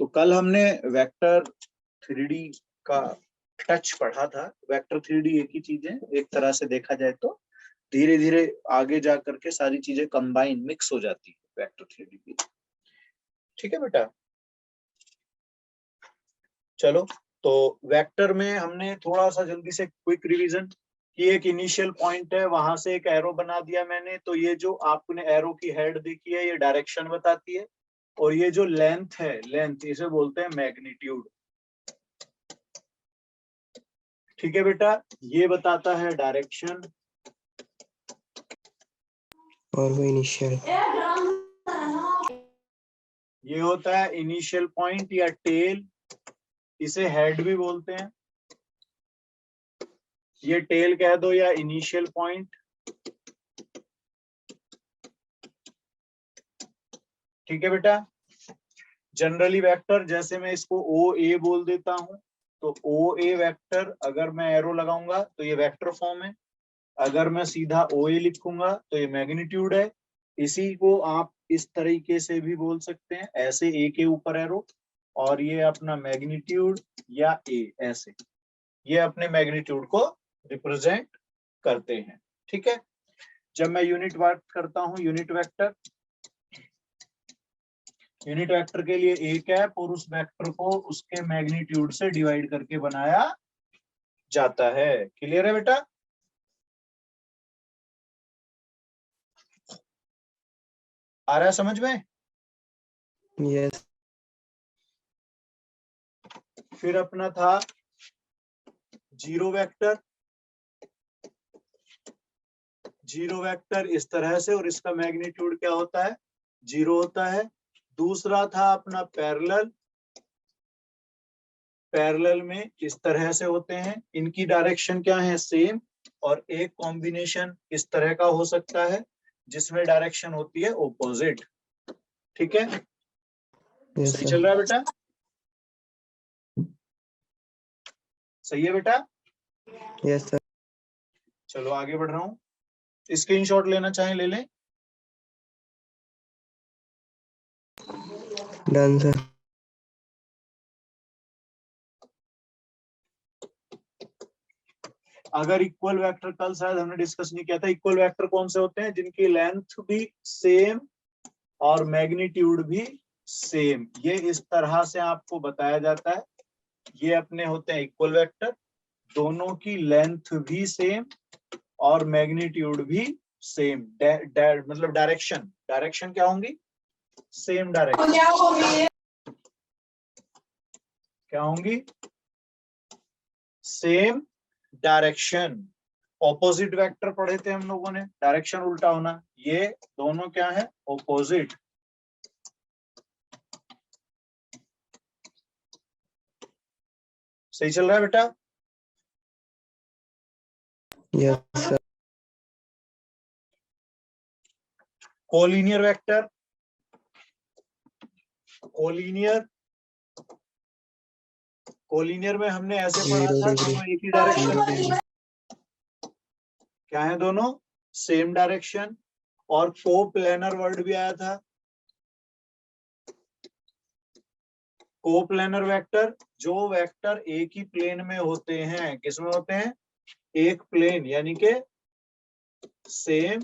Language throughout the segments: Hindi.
तो कल हमने वेक्टर 3D का टच पढ़ा था। वेक्टर 3D एक ही चीज है, एक तरह से देखा जाए तो धीरे धीरे आगे जा करके सारी चीजें कंबाइन मिक्स हो जाती है वेक्टर 3D की। ठीक है बेटा, चलो। तो वेक्टर में हमने थोड़ा सा जल्दी से क्विक रिवीजन कि एक इनिशियल पॉइंट है, वहां से एक एरो बना दिया मैंने। तो ये जो आपने एरो की हेड देखी है ये डायरेक्शन बताती है, और ये जो लेंथ है, लेंथ इसे बोलते हैं मैग्नीट्यूड। ठीक है बेटा, ये बताता है डायरेक्शन और वो इनिशियल, ये होता है इनिशियल पॉइंट या टेल, इसे हेड भी बोलते हैं। ये टेल कह दो या इनिशियल पॉइंट। ठीक है बेटा, जनरली वेक्टर जैसे मैं इसको ओ ए बोल देता हूं, तो ओ ए वेक्टर अगर मैं एरो लगाऊंगा तो ये वेक्टर फॉर्म है। अगर मैं सीधा ओ ए लिखूंगा तो ये मैग्नीट्यूड है। इसी को आप इस तरीके से भी बोल सकते हैं, ऐसे ए के ऊपर एरो और ये अपना मैग्नीट्यूड, या ए ऐसे, ये अपने मैग्नीट्यूड को रिप्रेजेंट करते हैं। ठीक है, जब मैं यूनिट बात करता हूं, यूनिट वेक्टर, यूनिट वेक्टर के लिए ए कैप और उस वेक्टर को उसके मैग्नीट्यूड से डिवाइड करके बनाया जाता है। क्लियर है बेटा? आ रहा है समझ में? यस। फिर अपना था जीरो वेक्टर। जीरो वेक्टर इस तरह से, और इसका मैग्नीट्यूड क्या होता है? जीरो होता है। दूसरा था अपना पैरेलल। पैरेलल में इस तरह से होते हैं, इनकी डायरेक्शन क्या है? सेम। और एक कॉम्बिनेशन इस तरह का हो सकता है जिसमें डायरेक्शन होती है ऑपोजिट। ठीक है, यस सही सर। चल रहा है बेटा? सही है बेटा? Yes sir. चलो आगे बढ़ रहा हूँ। स्क्रीनशॉट लेना चाहें ले लें। Done sir. अगर इक्वल वेक्टर, कल शायद हमने डिस्कस नहीं किया था, इक्वल वेक्टर कौन से होते हैं? जिनकी लेंथ भी सेम और मैग्नीट्यूड भी सेम। ये इस तरह से आपको बताया जाता है, ये अपने होते हैं इक्वल वेक्टर, दोनों की लेंथ भी सेम और मैग्नीट्यूड भी सेम। मतलब डायरेक्शन, डायरेक्शन क्या होंगी? Same direction. क्या होंगी? Same direction. ऑपोजिट वेक्टर पढ़े थे हम लोगों ने, डायरेक्शन उल्टा होना। ये दोनों क्या है? ऑपोजिट। सही चल रहा है बेटा? Yes sir. Collinear vector, collinear, collinear में हमने ऐसे पढ़ा 0 था, डिग्री, दोनों एक ही डायरेक्शन 0 में डिग्री। क्या है? दोनों सेम डायरेक्शन। और को प्लेनर वर्ड भी आया था। को प्लेनर वेक्टर, जो वेक्टर एक ही प्लेन में होते हैं। किसमें होते हैं? एक प्लेन, यानी के सेम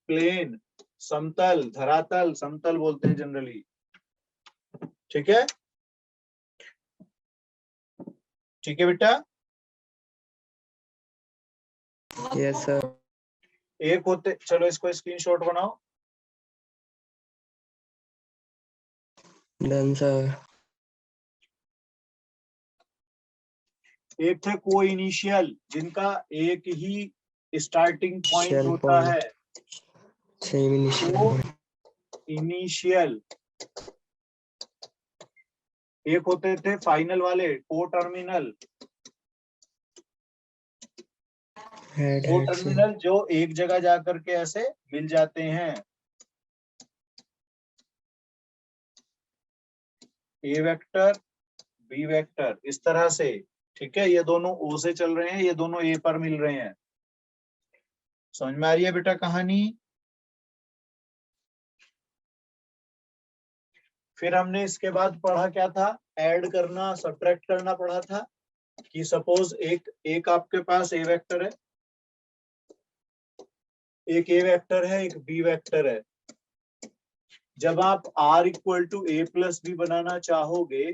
प्लेन, समतल, धरातल, समतल बोलते हैं जनरली। ठीक है, ठीक है बेटा? Yes sir. एक होते, चलो इसको स्क्रीनशॉट बनाओ। Done sir. एक थे को इनिशियल, जिनका एक ही स्टार्टिंग पॉइंट इनिशियल होता है। पॉइंट, सेम इनिशियल को पॉइंट। इनिशियल। एक होते थे फाइनल वाले, को टर्मिनल। हेड, को हेड से। टर्मिनल जो एक जगह जाकर के ऐसे मिल जाते हैं। ए वेक्टर, बी वेक्टर, इस तरह से। ठीक है, ये दोनों ओ से चल रहे हैं, ये दोनों ए पर मिल रहे हैं। समझ में आ रही है बेटा कहानी? फिर हमने इसके बाद पढ़ा क्या था, ऐड करना सब्ट्रैक्ट करना पढ़ा था कि सपोज एक आपके पास ए वेक्टर है, एक ए वेक्टर है, एक बी वेक्टर है। जब आप R equal to A plus B बनाना चाहोगे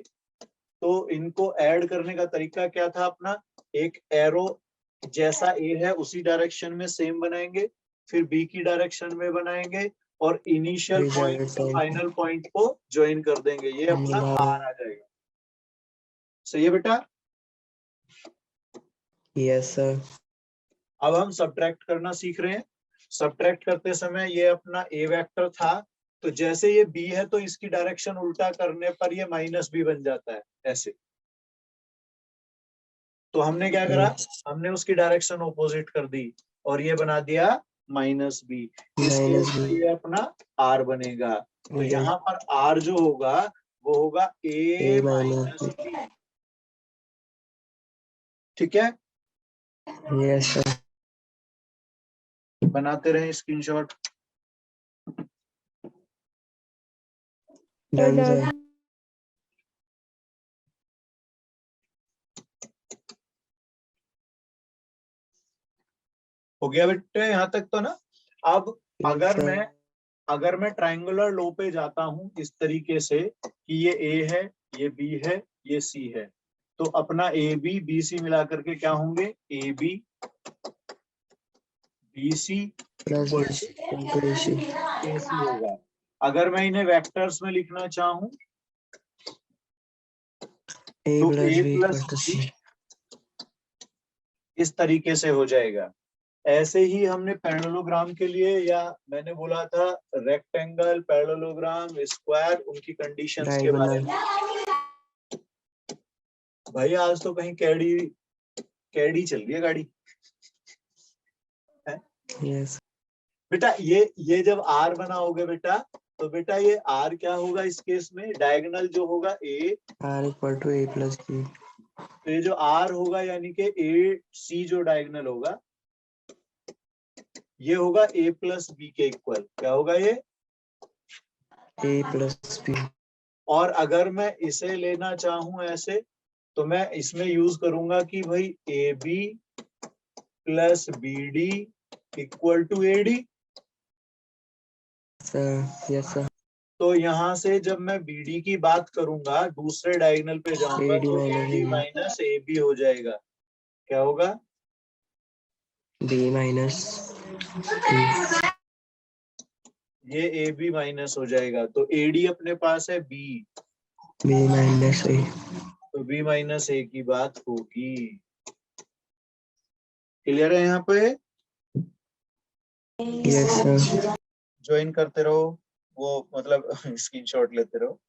तो इनको ऐड करने का तरीका क्या था अपना, एक एरो जैसा ए है उसी डायरेक्शन में सेम बनाएंगे, फिर बी की डायरेक्शन में बनाएंगे और इनिशियल पॉइंट से फाइनल पॉइंट को ज्वाइन कर देंगे, ये अपना आर आ जाएगा। सही है बेटा? Yes sir. अब हम सब्ट्रैक्ट करना सीख रहे हैं। सब्ट्रैक्ट करते समय ये अपना ए वेक्टर था, तो जैसे ये बी है तो इसकी डायरेक्शन उल्टा करने पर ये माइनस बी बन जाता है ऐसे। तो हमने क्या करा, हमने उसकी डायरेक्शन ऑपोजिट कर दी और ये बना दिया माइनस बी। इस केस में ये अपना आर बनेगा। तो यहाँ पर आर जो होगा वो होगा ए माइनस बी। ठीक है? Yes sir. बनाते रहे स्क्रीनशॉट। Done sir. हो गया बेटे यहाँ तक तो ना? अब अगर मैं ट्रायंगुलर लो पे जाता हूं इस तरीके से कि ये ए है, ये बी है, ये सी है, तो अपना ए बी बी सी मिला करके क्या होंगे, A B B C plus A C होगा। अगर मैं इन्हें वेक्टर्स में लिखना चाहूं तो ए प्लस बी इस तरीके से हो जाएगा। ऐसे ही हमने पैरेललोग्राम के लिए, या मैंने बोला था रेक्टेंगल, पैरेललोग्राम, स्क्वायर, उनकी कंडीशंस के बारे में। भाई आज तो कहीं कैडी चल रही है गाड़ी है? यस बेटा ये जब आर बनाओगे बेटा, तो बेटा ये आर क्या होगा इस केस में, डायगोनल जो होगा A, R equal to A plus B. तो ये जो आर होगा यानी कि ए सी जो डायगोनल होगा ये होगा ए प्लस बी के इक्वल। क्या होगा ये, ए प्लस बी। और अगर मैं इसे लेना चाहूं ऐसे तो मैं इसमें यूज करूंगा कि भाई A B plus B D equal to A D. Yes sir. तो यहाँ से जब मैं बी डी की बात करूंगा दूसरे डायगोनल पे जाऊंगा तो A D minus A B हो जाएगा। क्या होगा, बी माइनस ये ए बी माइनस हो जाएगा। तो ए डी अपने पास है बी माइनस ए, तो बी माइनस ए की बात होगी। क्लियर है यहाँ पे? Yes sir. ज्वाइन करते रहो, वो मतलब स्क्रीनशॉट लेते रहो।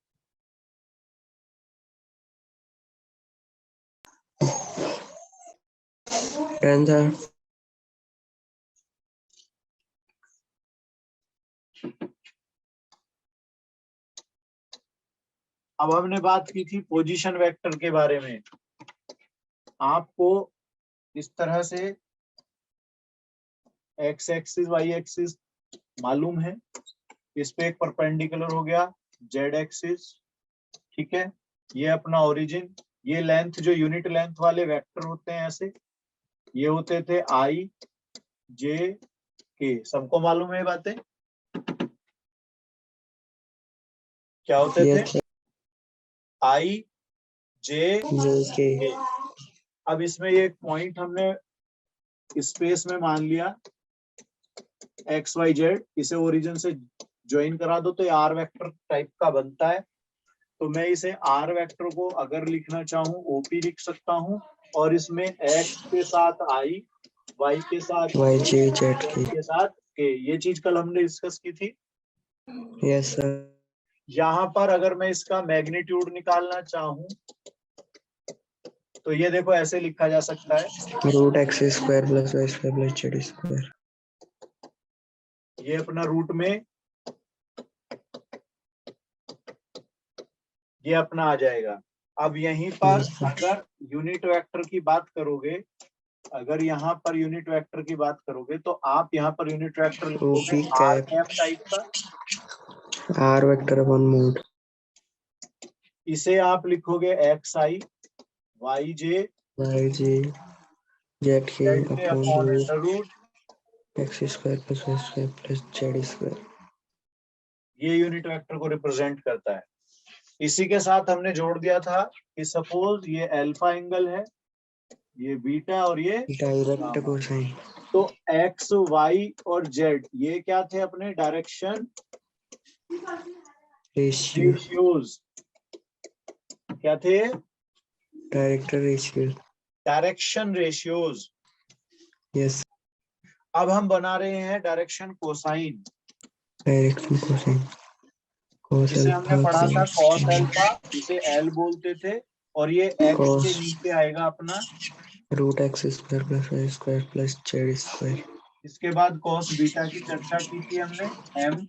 Done sir. अब हमने बात की थी पोजीशन वेक्टर के बारे में। आपको इस तरह से एक्स एक्सिस वाई एक्सिस मालूम है, इस पे एक परपेंडिकुलर हो गया जेड एक्सिस। ठीक है, ये अपना ओरिजिन, ये लेंथ जो यूनिट लेंथ वाले वेक्टर होते हैं ऐसे, ये होते थे आई जे के। सबको मालूम है ये बातें? क्या होते थे? आई जे के। अब इसमें ये एक पॉइंट हमने स्पेस में मान लिया एक्स वाई जेड, इसे ओरिजिन से ज्वाइन करा दो तो ये आर वेक्टर टाइप का बनता है। तो मैं इसे आर वेक्टर को अगर लिखना चाहूँ ओपी लिख सकता हूँ, और इसमें एक्स के साथ आई, वाई के साथ वाई जे जेड के साथ के। ये चीज कल हमने डिस्कस की थी। Yes sir. यहाँ पर अगर मैं इसका मैग्नीट्यूड निकालना चाहूँ तो ये देखो ऐसे लिखा जा सकता है, root X square plus Y square plus Z square. ये अपना रूट में ये अपना आ जाएगा। अब यहीं पर अगर यूनिट वेक्टर की बात करोगे, अगर यहाँ पर यूनिट वेक्टर की बात करोगे तो आप यहाँ पर यूनिट वेक्टर लिखोगे आर कैप टाइप का, आर वेक्टर अपॉन मोड। इसे आप लिखोगे X I Y J YG Z K upon upon root under root X square plus Y square plus Z square. ये यूनिट वेक्टर को रिप्रेजेंट करता है। इसी के साथ हमने जोड़ दिया था कि सपोज ये अल्फा एंगल है, ये बीटा और ये Direct गामा। cosine. तो एक्स वाई और जेड ये क्या थे अपने डायरेक्शन Ratio. रेशियोज, क्या थे Director ratio. Direction ratios. Yes. अब हम बना रहे हैं direction cosine, Direction cosine. Cos जिसे हमने alpha. पढ़ा था कॉस Cos. अल्फा, इसे एल बोलते थे, और ये एक्स के Cos नीचे आएगा अपना, root X square plus Y square plus Z square. इसके बाद कॉस बीटा की चर्चा की थी हमने एम,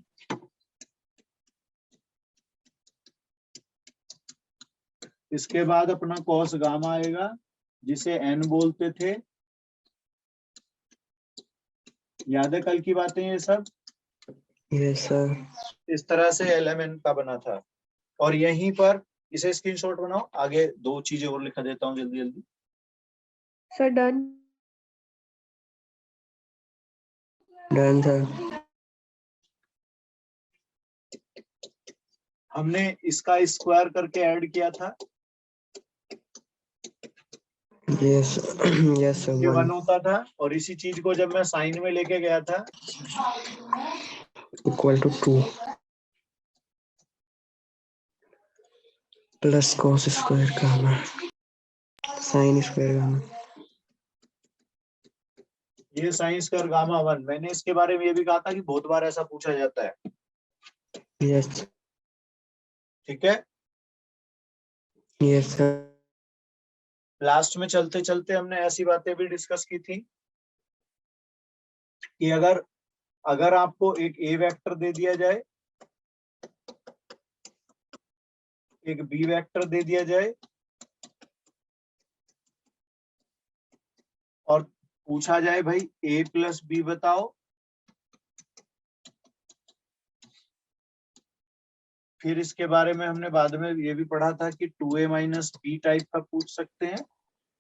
इसके बाद अपना कॉस गामा आएगा जिसे एन बोलते थे। याद है कल की बातें ये सब? Yes sir. इस तरह से एलएमएन का बना था। और यहीं पर इसे स्क्रीनशॉट बनाओ, आगे दो चीजें और लिखा देता हूँ जल्दी जल्दी। Sir done. Done sir. हमने इसका स्क्वायर करके ऐड किया था, Yes. Yes sir. ये 1 1 होता था, और इसी चीज को जब मैं साइन में लेके गया था equal to 2 plus cos square gamma sin square gamma. ये साइन स्क्वायर गामा 1, मैंने इसके बारे में ये भी कहा था कि बहुत बार ऐसा पूछा जाता है। Yes. ठीक है, Yes sir. लास्ट में चलते चलते हमने ऐसी बातें भी डिस्कस की थी कि अगर आपको एक ए वेक्टर दे दिया जाए, एक बी वेक्टर दे दिया जाए, और पूछा जाए भाई ए प्लस बी बताओ, फिर इसके बारे में हमने बाद में ये भी पढ़ा था कि 2a माइनस बी टाइप का पूछ सकते हैं।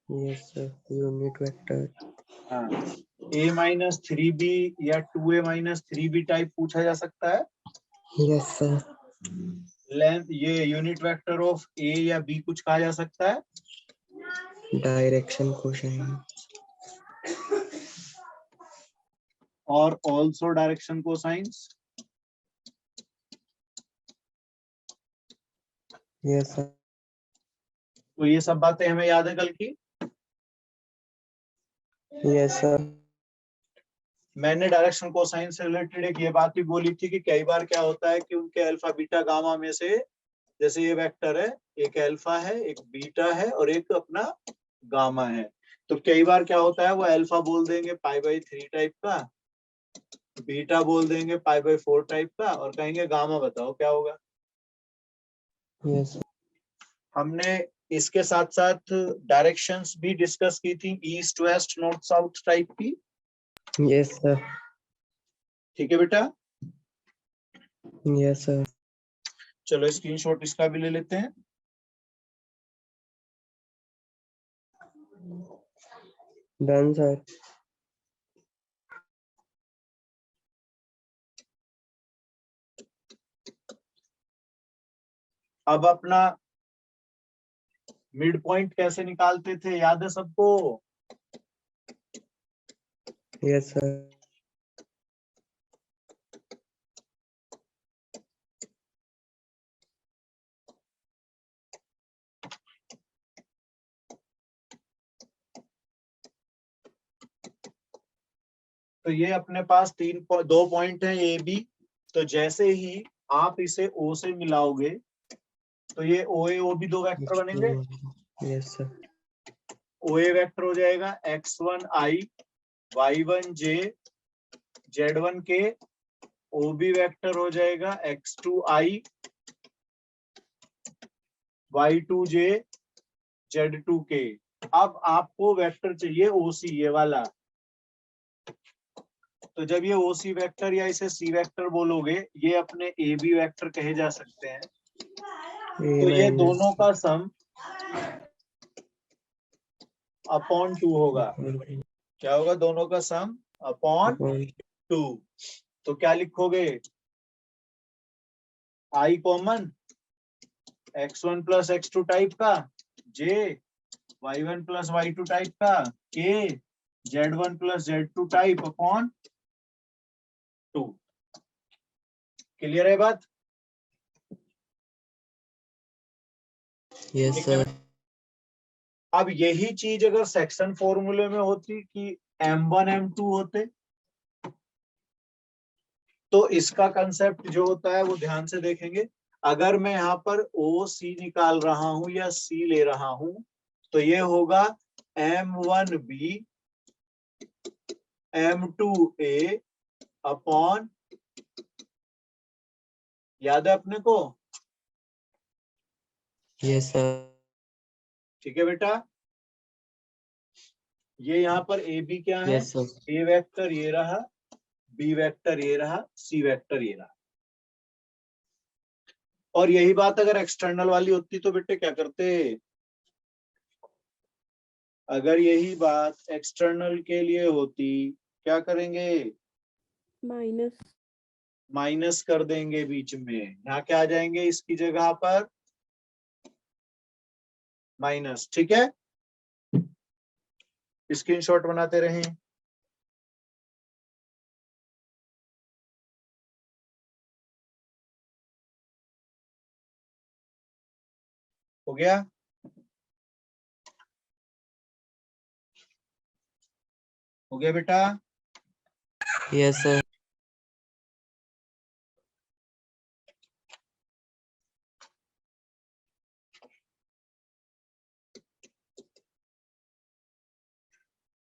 Yes sir. Unit vector. हाँ, a माइनस 3b या 2a माइनस 3b टाइप पूछा जा सकता है। Yes sir. लेंथ ये यूनिट वेक्टर ऑफ ए या बी कुछ कहा जा सकता है। Direction cosine. और also direction cosines. Yes sir. तो ये सब बातें हमें याद है कल की। Yes sir. मैंने डायरेक्शन कोसाइन से रिलेटेड एक ये बात भी बोली थी कि कई बार क्या होता है कि उनके अल्फा बीटा गामा में से, जैसे ये वेक्टर है, एक अल्फा है, एक बीटा है और एक अपना गामा है, तो कई बार क्या होता है वो अल्फा बोल देंगे π/3 टाइप का, बीटा बोल देंगे π/4 टाइप का, और कहेंगे गामा बताओ क्या होगा। Yes sir. हमने इसके साथ साथ डायरेक्शंस भी डिस्कस की थी, east west north south type की। Yes sir. ठीक है बेटा, Yes sir. चलो स्क्रीनशॉट इसका भी ले लेते हैं। Done sir. अब अपना मिड पॉइंट कैसे निकालते थे याद है सबको? Yes sir. तो ये अपने पास दो पॉइंट है ए बी, तो जैसे ही आप इसे ओ से मिलाओगे तो ये ओ ए ओ बी दो वेक्टर बनेंगे। Yes sir. O A vector हो जाएगा x1 i y1 j z1 k, O B vector हो जाएगा x2 i y2 j z2 k। अब आपको वेक्टर चाहिए ओसी, ये वाला, तो जब ये ओसी वेक्टर या इसे सी वेक्टर बोलोगे, ये अपने ए बी वेक्टर कहे जा सकते हैं। तो ये दोनों का सम अपॉन 2 होगा। क्या होगा? दोनों का सम अपॉन 2। तो क्या लिखोगे? I common x1 plus x2 type का, j y1 plus y2 type का, k z1 plus z2 type upon 2। Clear है बात? Yes sir. अब यही चीज अगर सेक्शन फॉर्मूले में होती कि m1 m2 होते, तो इसका कंसेप्ट जो होता है वो ध्यान से देखेंगे। अगर मैं यहाँ पर ओ सी निकाल रहा हूं या सी ले रहा हूं, तो ये होगा m1b m2a अपॉन, याद है अपने को? Yes sir. ठीक है बेटा, ये यहाँ पर ए बी क्या है? Yes sir. ए वेक्टर ये रहा, बी वेक्टर ये रहा, सी वेक्टर ये रहा। और यही बात अगर एक्सटर्नल वाली होती तो बेटे क्या करते? अगर यही बात एक्सटर्नल के लिए होती, क्या करेंगे? माइनस। माइनस कर देंगे बीच में। यहाँ क्या आ जाएंगे इसकी जगह पर? माइनस। ठीक है, स्क्रीनशॉट बनाते रहें। हो गया? हो गया बेटा? Yes sir.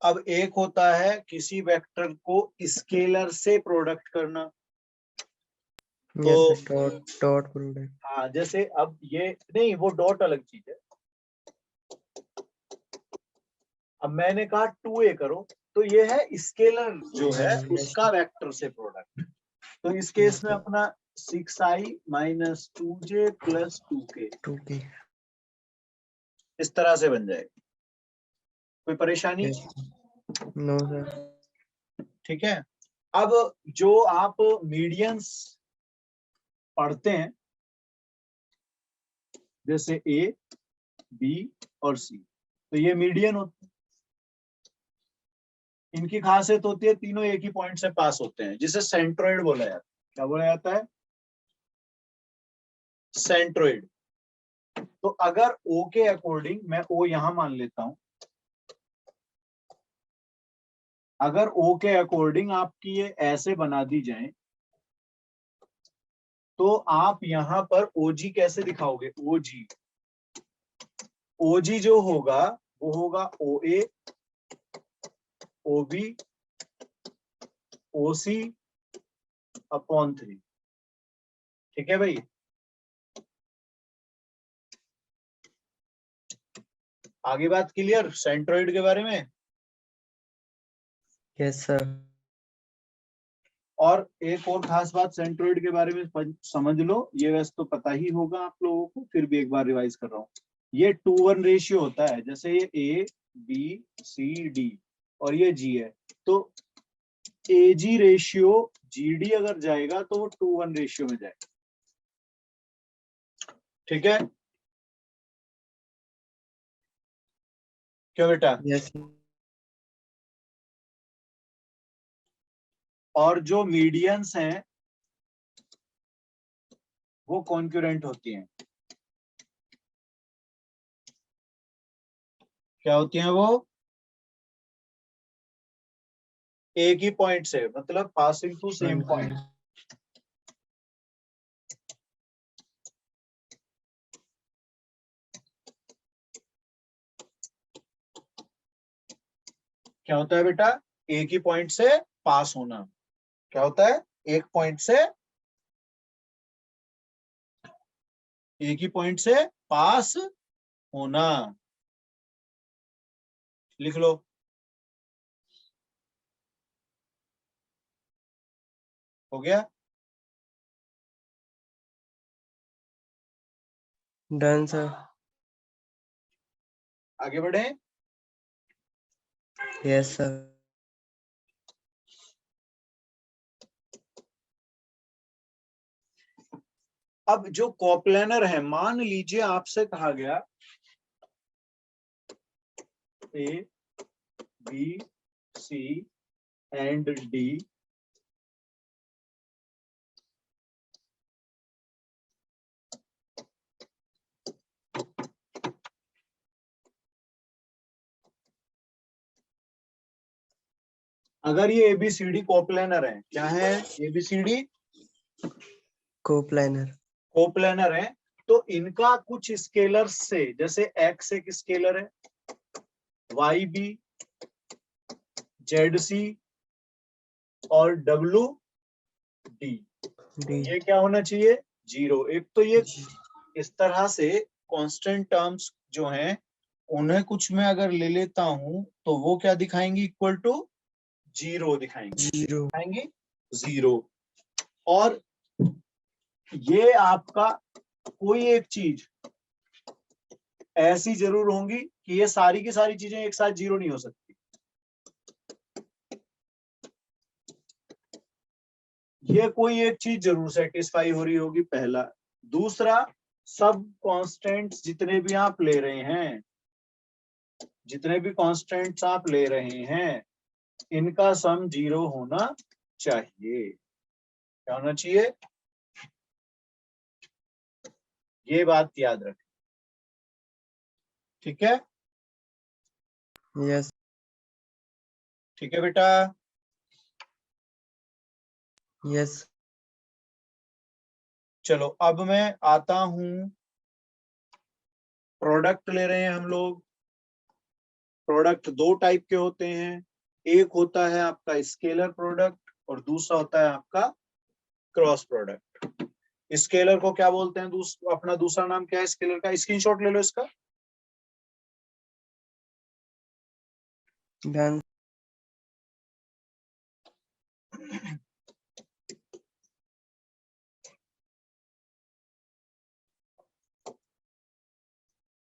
अब एक होता है किसी वेक्टर को स्केलर से प्रोडक्ट करना। तो yes sir. Dot dot product. हाँ, जैसे अब ये नहीं, वो डॉट अलग चीज है। अब मैंने कहा 2a करो, तो ये है स्केलर जो है उसका वेक्टर से प्रोडक्ट। तो इस केस में अपना 6i minus 2j plus 2k 2k। इस तरह से बन जाएगा। कोई परेशानी? No sir. ठीक है। अब जो आप मीडियंस पढ़ते हैं, जैसे ए बी और सी, तो ये मीडियन होते हैं। इनकी खासियत होती है तीनों एक ही पॉइंट से पास होते हैं, जिसे सेंट्रोइड बोला जाता है। क्या बोला जाता है? सेंट्रोइड। तो अगर ओ के अकॉर्डिंग, मैं ओ यहां मान लेता हूं, अगर ओ के अकॉर्डिंग आपकी ये ऐसे बना दी जाए, तो आप यहां पर ओजी कैसे दिखाओगे? ओजी, ओजी जो होगा वो होगा ओ A, O B, O C upon 3। ठीक है भाई? आगे बात क्लियर सेंट्रोइड के बारे में? Yes sir. और एक और खास बात सेंट्रोइड के बारे में समझ लो, ये वैसे तो पता ही होगा आप लोगों को, फिर भी एक बार रिवाइज कर रहा हूँ। ये 2:1 रेशियो होता है। जैसे ये ए बी सी डी और ये जी है, तो एजी रेशियो जीडी अगर जाएगा तो वो 2:1 रेशियो में जाएगा। ठीक है? क्यों बेटा? यस। और जो मीडियंस हैं वो कॉन्क्यूरेंट होती हैं। क्या होती हैं वो? एक ही पॉइंट से, मतलब पासिंग टू सेम पॉइंट। क्या होता है बेटा? एक ही पॉइंट से पास होना। क्या होता है? एक पॉइंट से, एक ही पॉइंट से पास होना। लिख लो। हो गया? Done sir. आगे बढ़े। Yes sir. अब जो कोप्लेनर है, मान लीजिए आपसे कहा गया A B C and D अगर ये एबीसीडी कोप्लेनर है, क्या है एबीसीडी कोप्लानर। कोप्लेनर है, तो इनका कुछ स्केलर से, जैसे एक्स एक स्केलर है, वाई बी, जेड सी और डब्ल्यू डी, डी। ये क्या होना चाहिए 0। एक तो ये इस तरह से कांस्टेंट टर्म्स जो हैं उन्हें कुछ मैं अगर ले लेता हूं तो वो क्या दिखाएंगी, इक्वल टू 0 दिखाएंगे 0। और ये आपका कोई एक चीज ऐसी जरूर होंगी कि ये सारी की सारी चीजें एक साथ 0 नहीं हो सकती। ये कोई एक चीज जरूर सेटिस्फाई हो रही होगी, पहला। दूसरा, सब कांस्टेंट्स जितने भी आप ले रहे हैं, जितने भी कांस्टेंट्स आप ले रहे हैं, इनका सम 0 होना चाहिए। क्या होना चाहिए, ये बात याद रखें। ठीक है, यस। ठीक है बेटा। यस। चलो अब मैं आता हूं, प्रोडक्ट ले रहे हैं हम लोग। प्रोडक्ट दो टाइप के होते हैं, एक होता है आपका स्केलर प्रोडक्ट और दूसरा होता है आपका क्रॉस प्रोडक्ट। स्केलर को क्या बोलते हैं, अपना दूसरा नाम क्या है स्केलर का, स्क्रीनशॉट ले लो इसका। डन।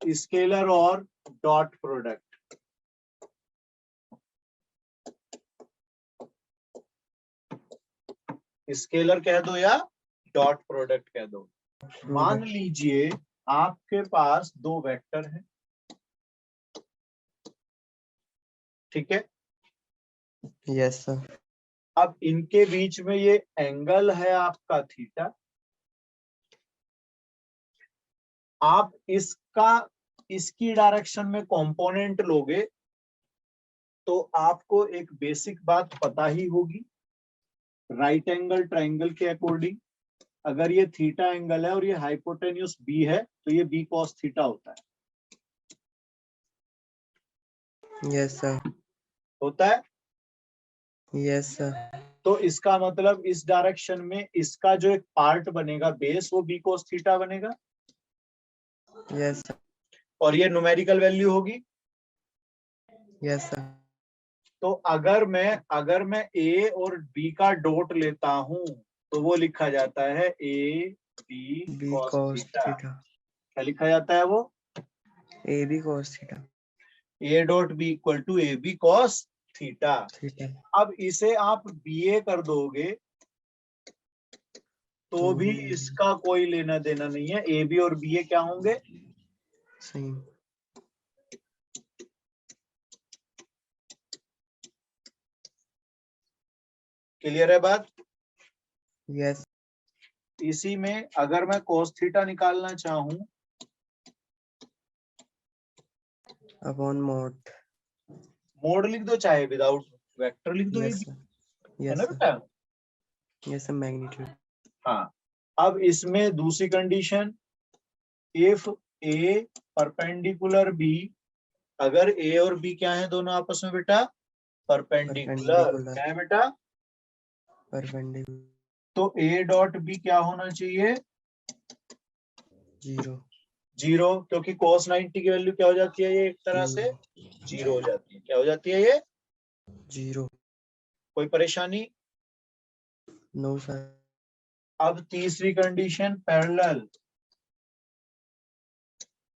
स्केलर और डॉट प्रोडक्ट। स्केलर कह दो या डॉट प्रोडक्ट कह दो। मान लीजिए आपके पास दो वेक्टर हैं, ठीक है। Yes sir. अब इनके बीच में ये एंगल है आपका थीटा। आप इसकी डायरेक्शन में कंपोनेंट लोगे तो आपको एक बेसिक बात पता ही होगी, राइट एंगल ट्रायंगल के अकॉर्डिंग अगर ये थीटा एंगल है और ये हाइपोटेन्यूस बी है तो ये बी कॉस थीटा होता है। Yes sir. होता है। Yes sir. तो इसका मतलब इस डायरेक्शन में इसका जो एक पार्ट बनेगा बेस, वो बी कॉस थीटा बनेगा। Yes sir. और ये न्यूमेरिकल वैल्यू होगी। Yes sir. तो अगर मैं ए और बी का डॉट लेता हूं तो वो लिखा जाता है A B B cos cos theta. Theta. क्या लिखा जाता है वो, A B cos theta. A dot B equal to A B cos theta. Theta. अब इसे आप बी ए कर दोगे तो भी इसका कोई लेना देना नहीं है, ए बी और बी ए क्या होंगे, सेम। क्लियर है बात। यस। इसी में अगर मैं cos थीटा निकालना चाहूं, अपॉन मोड। मोड लिख दो चाहे विदाउट वेक्टर लिख दो, ये यस भी सर। है यस ना सर। बेटा। Yes sir, magnitude. हाँ, अब इसमें दूसरी condition, if A perpendicular B, अगर ए और बी क्या है दोनों आपस में बेटा, परपेंडिकुलर। परपेंडिकुलर। क्या है बेटा, परपेंडिकुलर। तो ए डॉट बी क्या होना चाहिए, 0। 0, क्योंकि cos 90 की वैल्यू क्या हो जाती है, ये एक तरह से 0 हो जाती है। क्या हो जाती है ये, 0। कोई परेशानी। No sir. अब तीसरी कंडीशन पैरेलल,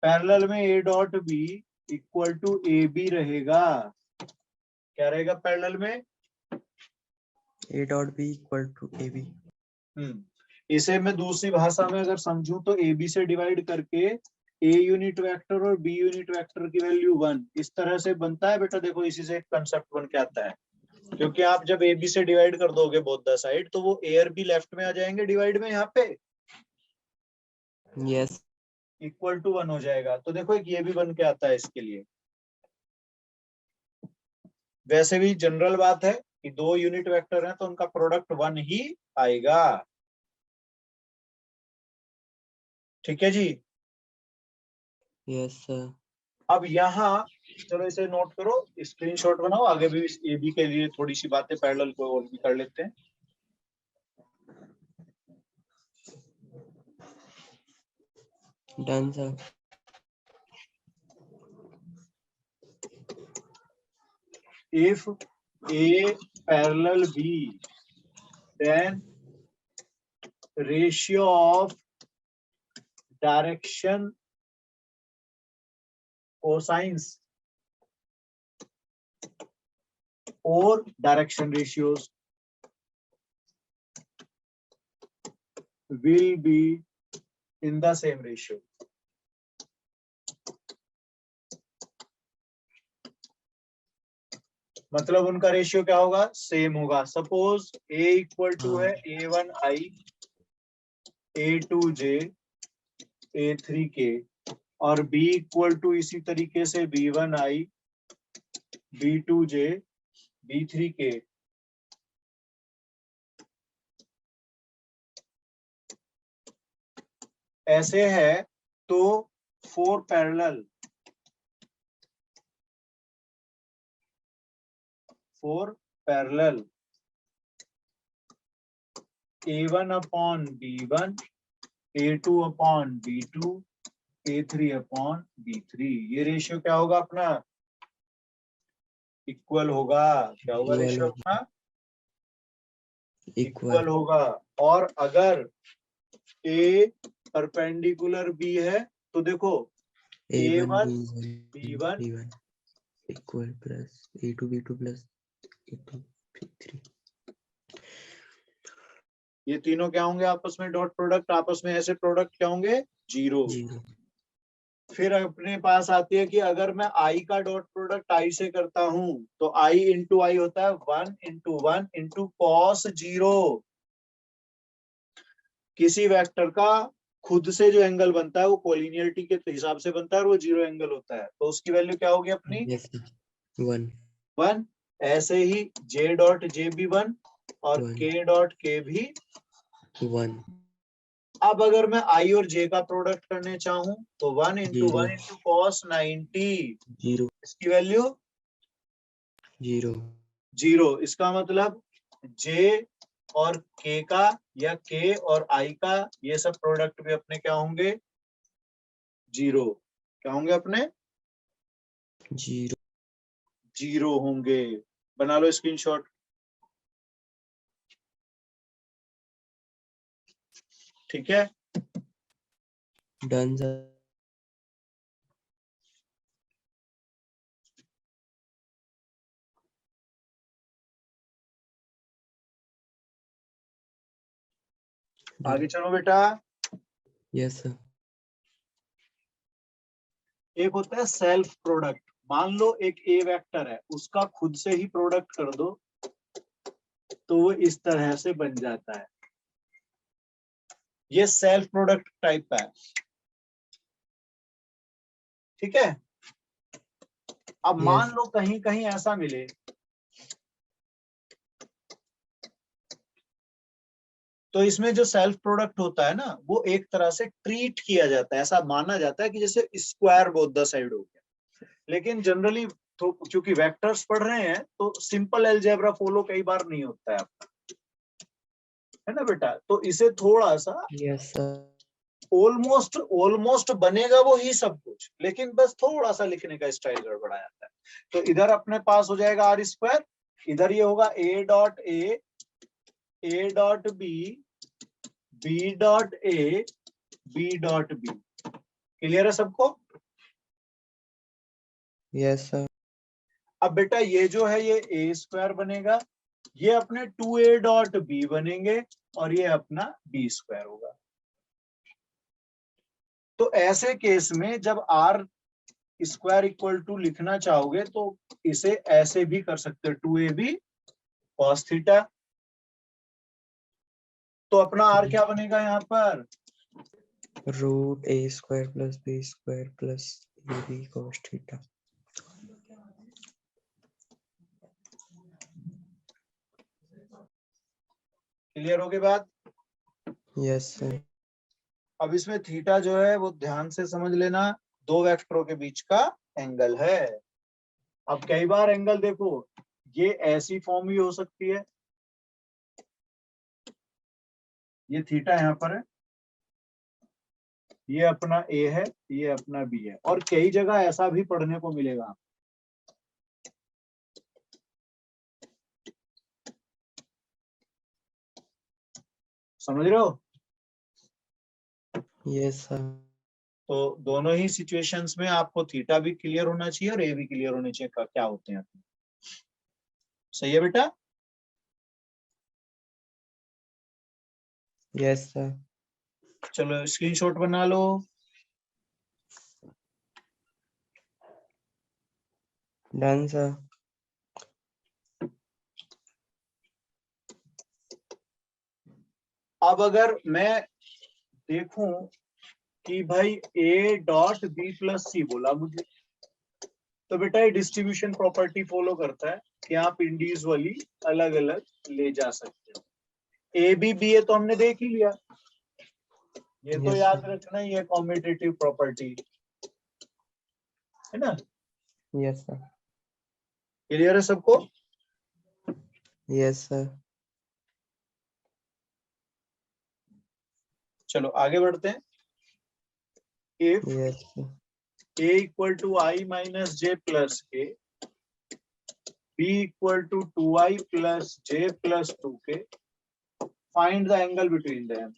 पैरेलल में a dot B equal to A b रहेगा। क्या रहेगा पैरेलल में? A dot B equal to AB. इसे मैं दूसरी भाषा में अगर समझूं तो ए बी से डिवाइड करके ए यूनिट वेक्टर और बी यूनिट वेक्टर की वैल्यू 1 इस तरह से बनता है बेटा। देखो इसी से एक कंसेप्ट बन के आता है, क्योंकि आप जब ए बी से डिवाइड कर दोगे बोथ द साइड तो वो ए और बी लेफ्ट में आ जाएंगे डिवाइड में, यहाँ पे Yes. इक्वल टू 1 हो जाएगा। तो देखो एक ये भी बन के आता है इसके लिए। वैसे भी जनरल बात है कि दो यूनिट वेक्टर हैं तो उनका प्रोडक्ट 1 ही आएगा। ठीक है जी। Yes, sir. अब यहाँ चलो इसे नोट करो, स्क्रीनशॉट बनाओ, आगे भी ए बी के लिए थोड़ी सी बातें पैरेलल को और भी कर लेते हैं। Done, sir. If A parallel B, then ratio of direction cosines or direction ratios will be in the same ratio. मतलब उनका रेशियो क्या होगा? सेम होगा। सपोज A इक्वल टू है A1I, A2J, A3K और B इक्वल टू इसी तरीके से B1I, B2J, B3K। ऐसे है तो four parallel A1 upon B1, A2 upon B2, A3 upon B3, ये रेशियो क्या होगा अपना? इक्वल होगा। क्या होगा रेशियो अपना? इक्वल होगा। और अगर A परपेंडिकुलर B है तो देखो A1 B1 equal plus A2 B2 plus A2 B3, ये तीनों क्या होंगे आपस में? Dot product. आपस में ऐसे प्रोडक्ट क्या होंगे? जीरो। फिर अपने पास आती है कि अगर मैं आई का डॉट प्रोडक्ट आई से करता हूं तो आई इंटू आई होता है 1 इंटू कॉस जीरो। किसी वेक्टर का खुद से जो एंगल बनता है वो कोलिनियरिटी के हिसाब से बनता है और वो जीरो एंगल होता है, तो उसकी वैल्यू क्या होगी अपनी? 1। ऐसे ही जे डॉट जे भी 1 और के डॉट के भी 1। अब अगर मैं आई और जे का प्रोडक्ट करने चाहूं तो 1 इंटू कॉस 90, इसकी वैल्यू जीरो। इसका मतलब जे और के का या के और आई का ये सब प्रोडक्ट भी अपने क्या होंगे? जीरो। क्या होंगे अपने? जीरो होंगे। बना लो स्क्रीनशॉट। ठीक है, डन सर। आगे चलो बेटा। Yes sir. एक होता है सेल्फ प्रोडक्ट। मान लो एक ए वेक्टर है, उसका खुद से ही प्रोडक्ट कर दो तो वो इस तरह से बन जाता है। ये सेल्फ प्रोडक्ट टाइप का है। ठीक है। अब मान लो कहीं कहीं ऐसा मिले तो इसमें जो सेल्फ प्रोडक्ट होता है ना वो एक तरह से ट्रीट किया जाता है। ऐसा माना जाता है कि जैसे स्क्वायर बोथ द साइड हो गया। लेकिन जनरली तो क्योंकि वेक्टर्स पढ़ रहे हैं तो सिंपल अलजेब्रा फॉलो कई बार नहीं होता है आपका, है ना बेटा। तो इसे थोड़ा सा ऑलमोस्ट बनेगा वो ही सब कुछ, लेकिन बस थोड़ा सा लिखने का स्टाइल गड़बड़ा जाता है। तो इधर अपने पास हो जाएगा आर स्क्वायर, इधर ये होगा a dot b, b dot a, b dot b. Clear है सबको? Yes, sir. अब बेटा ये जो है ये ए स्क्वायर बनेगा, ये अपने 2a डॉट बी बनेंगे और ये अपना बी स्क्वायर होगा। तो ऐसे केस में जब आर स्क्वायर इक्वल टू लिखना चाहोगे तो इसे ऐसे भी कर सकते हो, 2ab cos थीटा। तो अपना आर क्या बनेगा यहाँ पर, Root a square plus b square plus ab cos theta. Clear हो गई बात। Yes, sir. अब इसमें थीटा जो है वो ध्यान से समझ लेना, दो वेक्टरों के बीच का एंगल है। अब कई बार एंगल देखो ये ऐसी फॉर्म भी हो सकती है, ये थीटा यहाँ पर है, ये अपना ए है, ये अपना बी है, और कई जगह ऐसा भी पढ़ने को मिलेगा। समझ रहे हो। Yes, sir. तो दोनों ही सिचुएशंस में आपको थीटा भी क्लियर होना चाहिए और ए भी क्लियर होने चाहिए क्या होते हैं। सही है बेटा। Yes, sir. चलो स्क्रीनशॉट बना लो। Done, sir. अब अगर मैं देखूं कि भाई a डॉट बी प्लस सी बोला मुझे, तो बेटा ये डिस्ट्रीब्यूशन प्रॉपर्टी फॉलो करता है कि आप इंडिविजुअली अलग अलग ले जा सकते हो। ए बी बी ए तो हमने देख ही लिया, ये तो Yes, याद sir. रखना ही है, कॉम्यूटेटिव प्रॉपर्टी है ना। Yes, sir. क्लियर है सबको। Yes, sir. चलो आगे बढ़ते हैं। If Yes, sir. a equal to i minus j plus k, b equal to 2i plus j plus 2k, find the angle between them.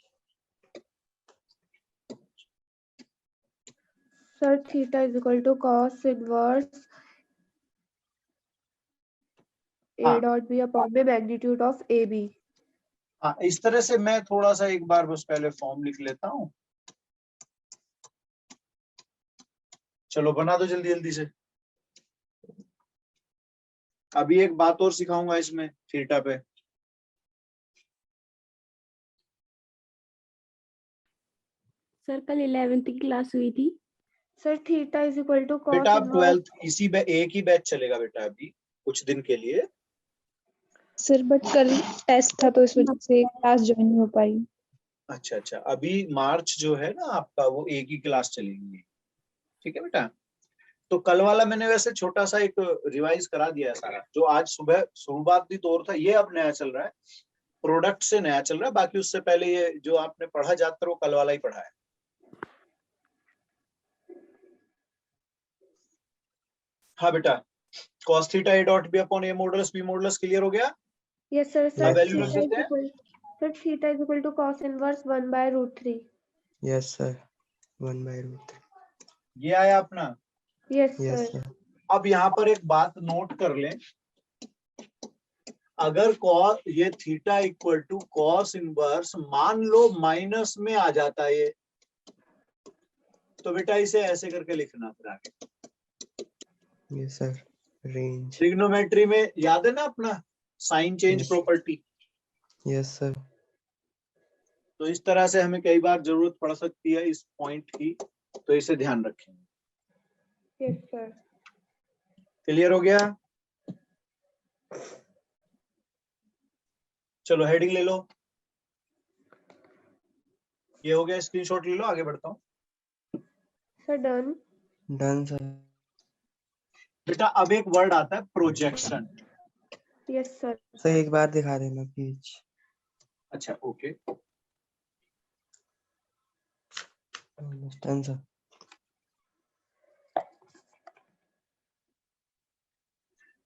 Sir, theta is equal to cos inverse a हाँ dot b upon the magnitude of AB. हाँ, इस तरह से मैं थोड़ा सा एक बार बस पहले फॉर्म लिख लेता हूं। चलो बना दो जल्दी जल्दी से। अभी एक बात और सिखाऊंगा इसमें थीटा पे। सर कल 11th की क्लास हुई थी। Sir theta is equal to बेटा cos अब इनवर्स। 12th इसी एक ही बैच चलेगा बेटा अभी कुछ दिन के लिए। सर बट कल टेस्ट था तो इस वजह से क्लास ज्वाइन नहीं हो पाई। अच्छा अच्छा, अभी मार्च जो है ना आपका वो एक ही क्लास चलेगी, ठीक है बेटा। तो कल वाला मैंने वैसे छोटा सा एक रिवाइज करा दिया है सारा, जो आज सुबह शुरुआती दौर था ये अब नया चल रहा है, प्रोडक्ट से नया चल रहा है। बाकी उससे पहले ये जो आपने पढ़ा ज्यादातर वो कल वाला ही पढ़ा है। हाँ बेटा, cos theta a dot b upon a modulus b modulus clear हो गया। Yes sir. अब सर वैल्यू Yes, रख sir. देते हैं। Sir theta is equal to cos inverse 1 by √3। Yes, sir. 1 by √3. ये आया अपना। Yes Yes, sir. sir. अब यहाँ पर एक बात नोट कर लें, अगर cos ये theta equal to cos inverse मान लो माइनस में आ जाता है ये, तो बेटा इसे ऐसे करके लिखना फिर आगे। Yes, sir. Range. ट्रिग्नोमेट्री में याद है ना अपना sign change Yes. Property. Yes, sir. तो इस तरह से हमें कई बार जरूरत पड़ सकती है इस पॉइंट की, तो इसे ध्यान रखेंगे। Yes sir. क्लियर हो गया। चलो हेडिंग ले लो, ये हो गया, स्क्रीनशॉट ले लो, आगे बढ़ता हूँ। Sir done. Done, sir. बेटा अब एक वर्ड आता है प्रोजेक्शन। Yes sir. सर एक बार दिखा देना प्लीज। अच्छा ओके। Done, sir.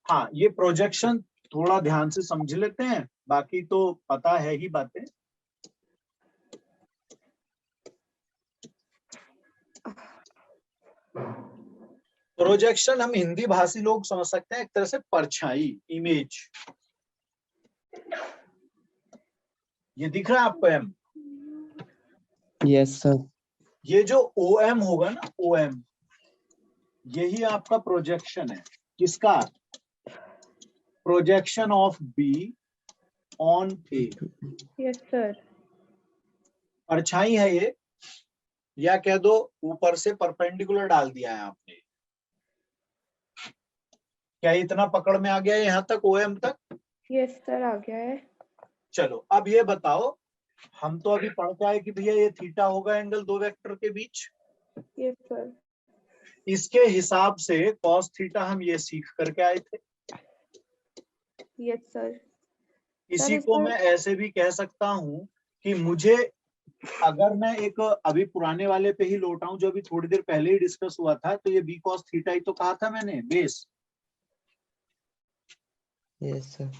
हाँ ये प्रोजेक्शन थोड़ा ध्यान से समझ लेते हैं, बाकी तो पता है ही बातें। प्रोजेक्शन हम हिंदी भाषी लोग समझ सकते हैं, एक तरह से परछाई, इमेज। ये दिख रहा है आपको एम? Yes sir. ये जो ओ एम होगा ना, ओ एम, यही आपका प्रोजेक्शन है। किसका? Projection of B on A. Yes sir. परछाई है ये, या कह दो ऊपर से परपेंडिकुलर डाल दिया है आपने। क्या इतना पकड़ में आ गया है यहाँ तक, ओ एम तक? यस सर, आ गया है। चलो अब ये बताओ, हम तो अभी पढ़ के आए कि भैया ये थीटा होगा एंगल दो वेक्टर के बीच। Yes sir. इसके हिसाब से कॉस थीटा हम ये सीख करके आए थे। Yes sir. इसी इस को पर- मैं ऐसे भी कह सकता हूं कि मुझे, अगर मैं एक अभी पुराने वाले पे ही लौट आऊं जो अभी थोड़ी देर पहले ही डिस्कस हुआ था, तो ये बी कॉस थीटा ही तो कहा था मैंने, बेस। Yes sir.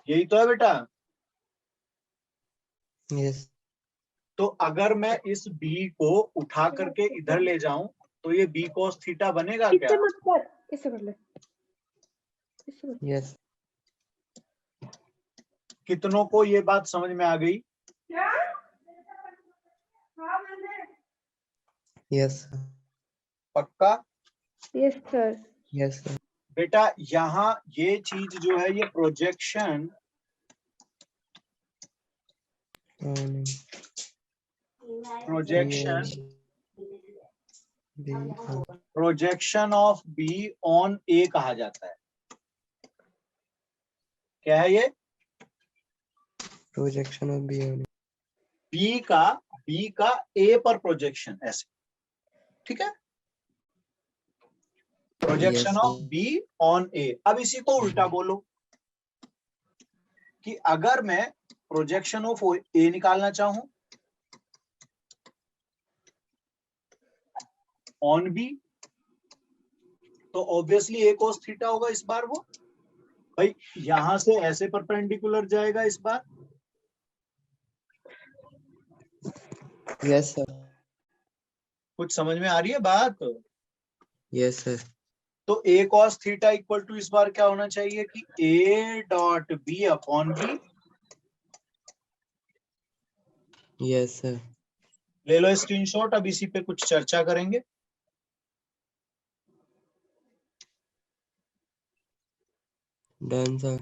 यही तो है बेटा। यस। तो अगर मैं इस बी को उठा करके इधर ले जाऊं तो ये बी कॉस थीटा बनेगा क्या? इससे मत कर, इससे कर ले, इससे कर। यस। कितनों को ये बात समझ में आ गई? यस। पक्का? Yes sir. Yes sir. बेटा यहाँ ये चीज जो है, ये projection, projection of B on A कहा जाता है। क्या है ये? Projection of B on B का ए पर प्रोजेक्शन, ऐसे। ठीक है, projection of B on A. अब इसी को उल्टा बोलो कि अगर मैं प्रोजेक्शन ऑफ ए निकालना चाहूं ऑन बी, तो ऑब्वियसली ए कोस थीटा होगा इस बार। वो भाई यहां से ऐसे परपेंडिकुलर जाएगा इस बार। Yes sir. कुछ समझ में आ रही है बात? Yes sir. तो a cos theta equal to इस बार क्या होना चाहिए कि a dot b upon b. Yes sir. ले लो स्क्रीनशॉट, अब इसी पे कुछ चर्चा करेंगे। Done sir.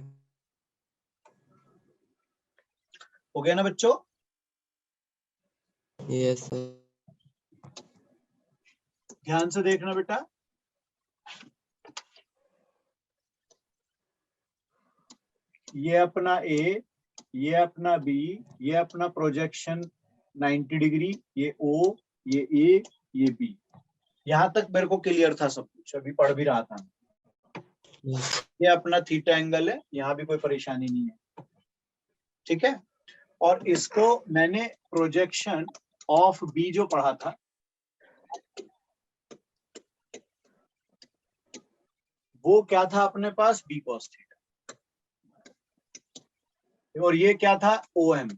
हो गया ना बच्चों? Yes sir. ध्यान से देखना बेटा, ये अपना ए, ये अपना बी, ये अपना प्रोजेक्शन 90 डिग्री, ये ओ, ये ए, ये बी। यहां तक मेरे को क्लियर था सब कुछ, अभी पढ़ भी रहा था। ये अपना थीटा एंगल है, यहाँ भी कोई परेशानी नहीं है। ठीक है, और इसको मैंने प्रोजेक्शन ऑफ बी जो पढ़ा था, वो क्या था अपने पास? B cos theta. और ये क्या था? O M.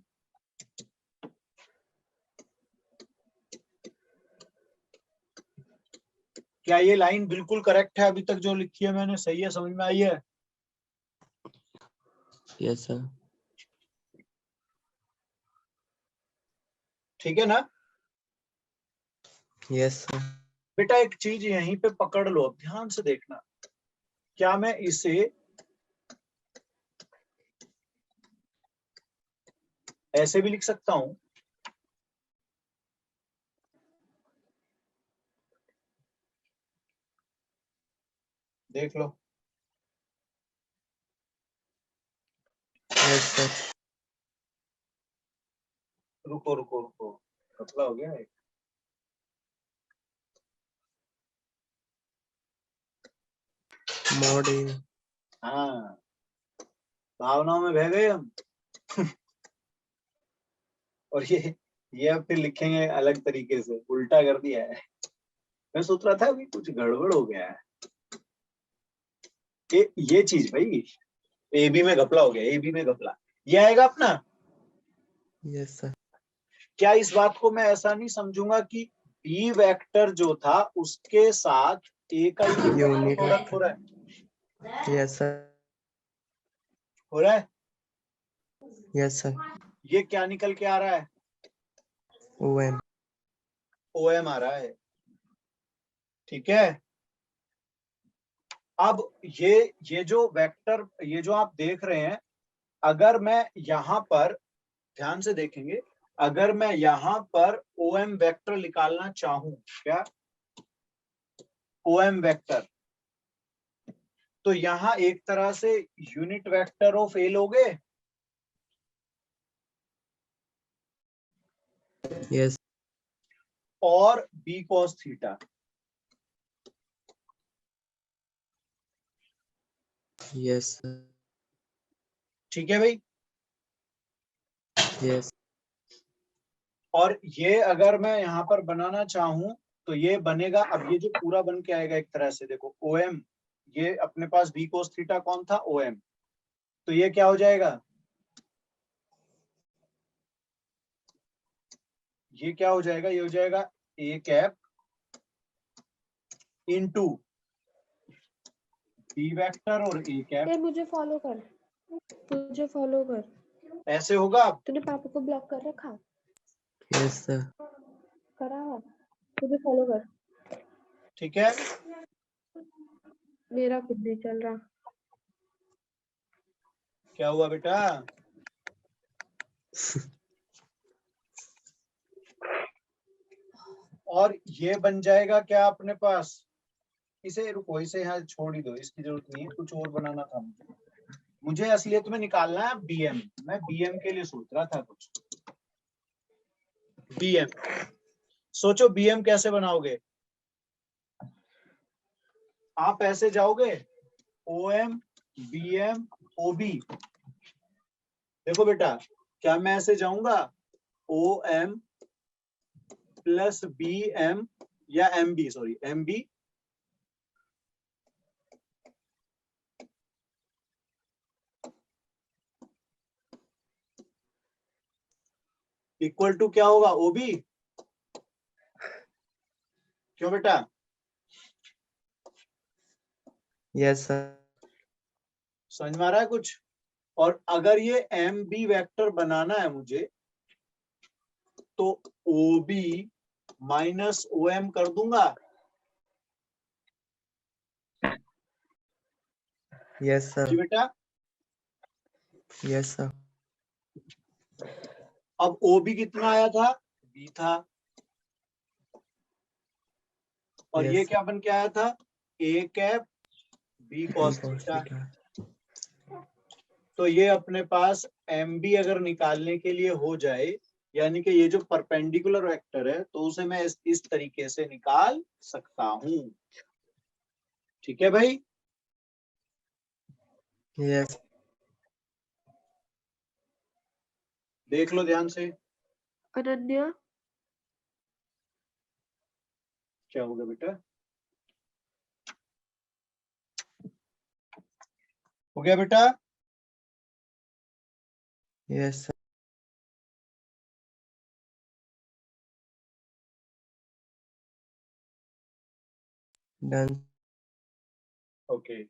क्या ये लाइन बिल्कुल करेक्ट है? अभी तक जो लिखी है मैंने सही है? समझ में आई है? Yes sir. ठीक है ना? Yes sir. बेटा एक चीज यहीं पे पकड़ लो, अब ध्यान से देखना। क्या मैं इसे ऐसे भी लिख सकता हूं? देख लो। Yes sir. रुको रुको रुको, कपड़ा हो गया है। मॉड ए। हाँ, भावनाओं में बह गए हम। और ये अब फिर लिखेंगे अलग तरीके से, उल्टा कर दिया है। मैं सोच रहा था अभी कुछ गड़बड़ हो गया है। ये चीज भाई, ए बी में घपला हो गया, ए बी में घपला। ये आएगा अपना। Yes sir. क्या इस बात को मैं ऐसा नहीं समझूंगा कि बी वेक्टर जो था उसके साथ ए का यूनिट प्रोडक्ट हो रहा है, यस सर, हो रहा है। यस सर, ये क्या निकल के आ रहा है? ओएम, ओएम आ रहा है। ठीक है, अब ये जो वेक्टर, ये जो आप देख रहे हैं, अगर मैं यहां पर ध्यान से देखेंगे, अगर मैं यहां पर ओएम वेक्टर निकालना चाहूं, क्या ओएम वेक्टर, तो यहां एक तरह से यूनिट वेक्टर ऑफ ए लोगे, यस, और b cos theta, yes sir, ठीक है भाई। यस, और ये अगर मैं यहाँ पर बनाना चाहूं तो ये बनेगा, अब ये जो पूरा बन के आएगा एक तरह से, देखो ओएम, ये अपने पास बी कोस थीटा कौन था? ओएम, तो ये क्या हो जाएगा? ये क्या हो जाएगा? ये हो जाएगा A cap into B vector और ए कैप, ये मुझे फॉलो कर, मुझे फॉलो कर। ऐसे होगा। अब तूने पापा को ब्लॉक कर रखा? यस सर, करा है, मुझे फॉलो कर। ठीक है, मेरा कुछ नहीं चल रहा। क्या हुआ बेटा? और ये बन जाएगा क्या अपने पास? इसे रुको, इसे यहाँ छोड़ ही दो, इसकी जरूरत नहीं है, कुछ और बनाना था मुझे असलियत में निकालना है बीएम। मैं बीएम के लिए सोच रहा था कुछ। बीएम सोचो, बीएम कैसे बनाओगे? आप ऐसे जाओगे ओएम बीएम ओबी, देखो बेटा, क्या मैं ऐसे जाऊंगा ओएम प्लस बीएम या MB, sorry MB equal to क्या होगा? ओबी, क्यों बेटा? यस सर, समझ में आ रहा है कुछ? और अगर ये एम बी वेक्टर बनाना है मुझे, तो O B minus O M कर दूंगा। यस सर, जी बेटा, यस सर, अब ओ बी कितना आया था? बी था, और ये यस क्या बन के आया था? A cap B cos cos theta. Theta, तो ये अपने पास एम बी अगर निकालने के लिए हो जाए, यानी कि ये जो परपेंडिकुलर वेक्टर है, तो उसे मैं इस तरीके से निकाल सकता हूं। ठीक है भाई? यस, देख लो ध्यान से, अनन्या, क्या होगा बेटा? हो गया बेटा? यस सर, डन, ओके,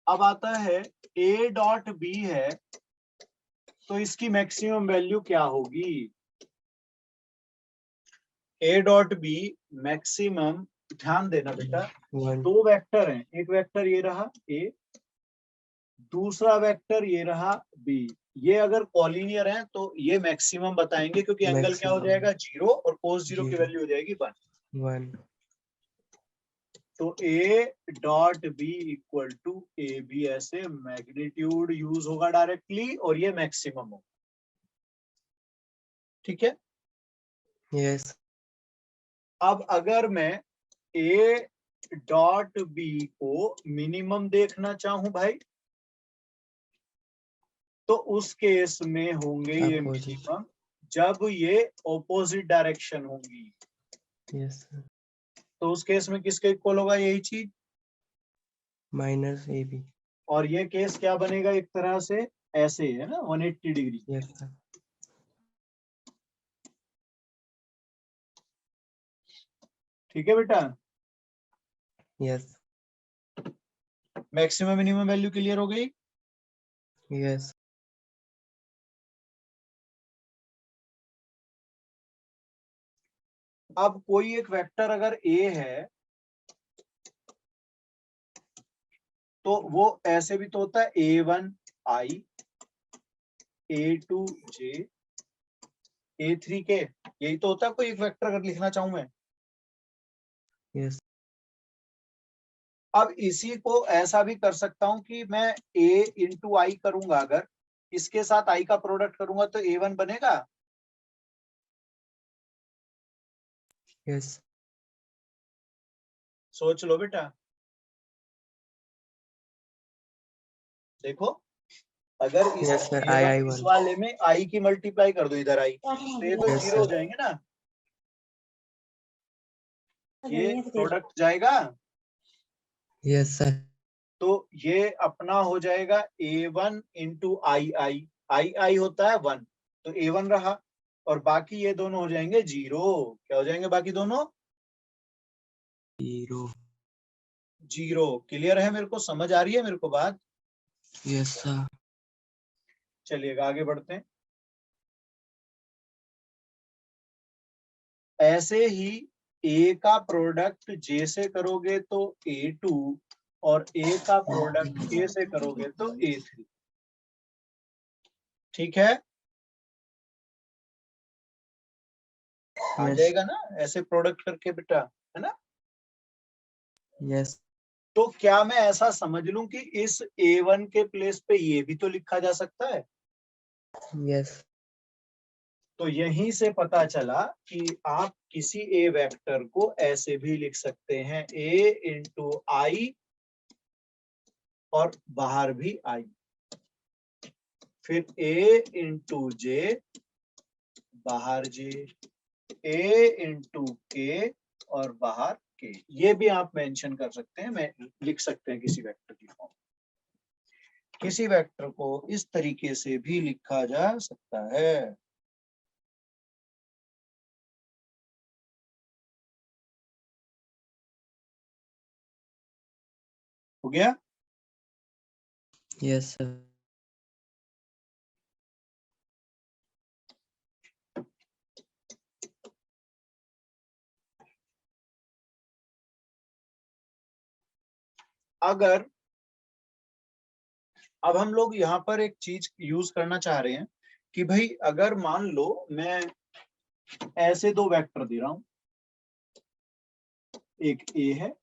अब आता है ए डॉट बी है, तो इसकी मैक्सिमम वैल्यू क्या होगी? ए डॉट बी मैक्सिमम, ध्यान देना बेटा, वन, दो वेक्टर हैं, एक वेक्टर ये रहा ए, दूसरा वेक्टर ये रहा बी। ये अगर कॉलिनियर है तो ये मैक्सिमम बताएंगे, क्योंकि एंगल क्या हो मैक्सिमम जाएगा? जीरो, और कोस जीरो की 0, वैल्यू हो जाएगी 1। 1, तो a dot B equal to A b, ऐसे मैग्नीट्यूड यूज होगा डायरेक्टली, और ये मैक्सिमम होगा। ठीक है, यस, अब अगर मैं ए डॉट बी को मिनिमम देखना चाहूं भाई, तो उस केस में होंगे ये अपोजिट, मिनिमम जब ये ऑपोजिट डायरेक्शन होंगी। यस सर, तो उस केस में किसके इक्वल होगा? यही चीज। माइनस ए बी, और ये केस क्या बनेगा? एक तरह से ऐसे है ना, 180 डिग्री। यस सर, ठीक है बेटा, yes maximum minimum value clear हो गई। यस अब कोई एक वेक्टर अगर ए है तो वो ऐसे भी तो होता है A1 I, A2 J, A3 K, यही तो होता है कोई एक वेक्टर अगर लिखना चाहूं मैं। यस अब इसी को ऐसा भी कर सकता हूं कि मैं A इंटू आई करूंगा, अगर इसके साथ I का प्रोडक्ट करूंगा तो A1 बनेगा। यस सोच लो बेटा, देखो अगर इस यस सर A1 आई इस वन वाले में I की मल्टीप्लाई कर दो इधर I, तो ये तो Yes, जीरो हो sir. जाएंगे ना, ये प्रोडक्ट जाएगा। यस सर तो ये अपना हो जाएगा A1 इंटू आई होता है 1, तो A1 रहा, और बाकी ये दोनों हो जाएंगे 0। क्या हो जाएंगे बाकी दोनों? 0 0। क्लियर है? मेरे को समझ आ रही है मेरे को बात? यस सर चलिएगा आगे बढ़ते हैं। ऐसे ही A का प्रोडक्ट J से करोगे तो A2, और A का प्रोडक्ट K से करोगे तो A3। ठीक है, आ यस जाएगा ना ऐसे प्रोडक्ट करके बेटा, है ना? यस तो क्या मैं ऐसा समझ लूं कि इस A1 के प्लेस पे ये भी तो लिखा जा सकता है? यस तो यहीं से पता चला कि आप किसी ए वेक्टर को ऐसे भी लिख सकते हैं, A इंटू आई और बाहर भी आई, फिर A इंटू जे बाहर जे, A इंटू के और बाहर के। ये भी आप मेंशन कर सकते हैं, मैं लिख सकते हैं किसी वेक्टर की फॉर्म। किसी वेक्टर को इस तरीके से भी लिखा जा सकता है। हो गया? यस सर अगर अब हम लोग यहाँ पर एक चीज यूज करना चाह रहे हैं कि भाई अगर मान लो मैं ऐसे दो वेक्टर दे रहा हूं, एक ए है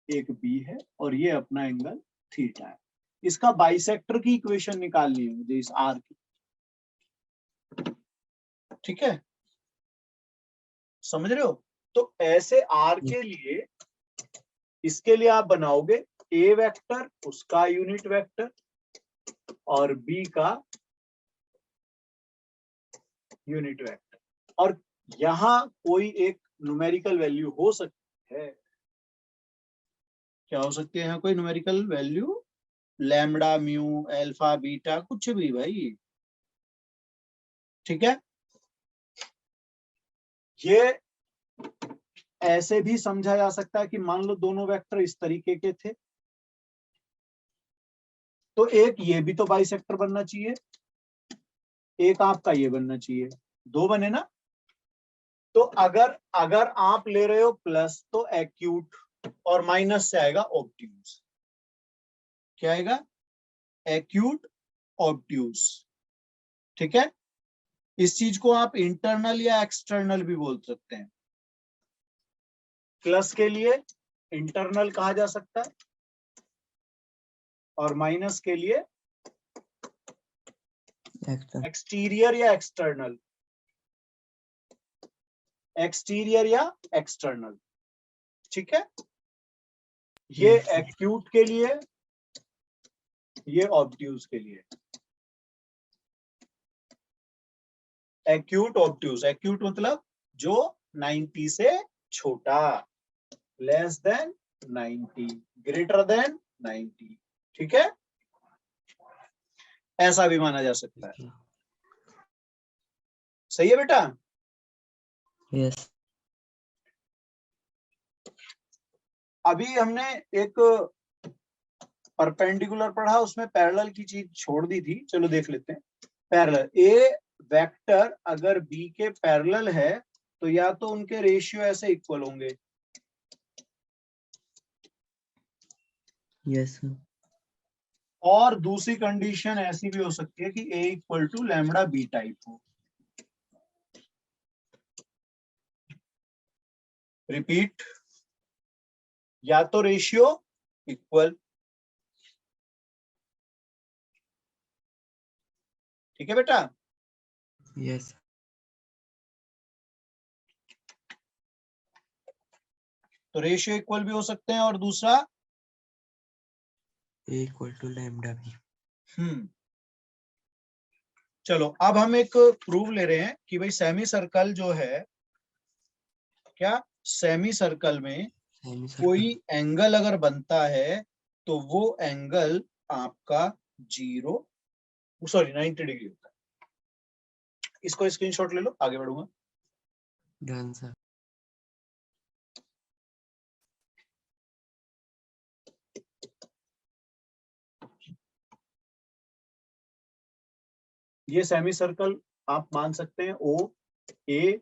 एक बी है और ये अपना एंगल थीटा है, इसका बाइसेक्टर की इक्वेशन निकालनी है मुझे इस आर की। ठीक है, समझ रहे हो? तो ऐसे आर के लिए, इसके लिए आप बनाओगे ए वेक्टर उसका यूनिट वेक्टर और बी का यूनिट वेक्टर, और यहां कोई एक न्यूमेरिकल वैल्यू हो सकती है। क्या हो सकती है यहाँ कोई numerical value? Lambda mu alpha beta कुछ भी भाई। ठीक है, ये ऐसे भी समझा जा सकता है कि मान लो दोनों वेक्टर इस तरीके के थे, तो एक ये भी तो बाइसेक्टर बनना चाहिए, एक आपका ये बनना चाहिए, दो बने ना। तो अगर अगर आप ले रहे हो प्लस तो एक्यूट, और माइनस से आएगा ऑब्ट्यूज। क्या आएगा? Acute obtuse. ठीक है, इस चीज को आप इंटरनल या एक्सटर्नल भी बोल सकते हैं। प्लस के लिए इंटरनल कहा जा सकता है और माइनस के लिए एक्सटीरियर या एक्सटर्नल, एक्सटीरियर या एक्सटर्नल। ठीक है, ये एक्यूट के लिए, ये ऑब्ट्यूज के लिए। एक्यूट ऑब्ट्यूज, एक्यूट मतलब जो 90 से छोटा, लेस देन 90, ग्रेटर देन 90। ठीक है, ऐसा भी माना जा सकता है। सही है बेटा? यस अभी हमने एक परपेंडिकुलर पढ़ा, उसमें पैरेलल की चीज छोड़ दी थी, चलो देख लेते हैं। पैरेलल, ए वेक्टर अगर बी के पैरेलल है तो या तो उनके रेशियो ऐसे इक्वल होंगे, यस सर, और दूसरी कंडीशन ऐसी भी हो सकती है कि A equal to lambda B type हो। रिपीट, या तो रेशियो इक्वल, ठीक है बेटा, यस तो रेशियो इक्वल भी हो सकते हैं, और दूसरा ए इक्वल टू लैम्डा बी। चलो अब हम एक प्रूफ ले रहे हैं कि भाई सेमी सर्कल जो है, क्या सेमी सर्कल में कोई एंगल अगर बनता है तो वो एंगल आपका 90 डिग्री होता है। इसको स्क्रीनशॉट ले लो, आगे बढ़ूंगा। Done sir. ये सेमी सर्कल आप मान सकते हैं ओ ए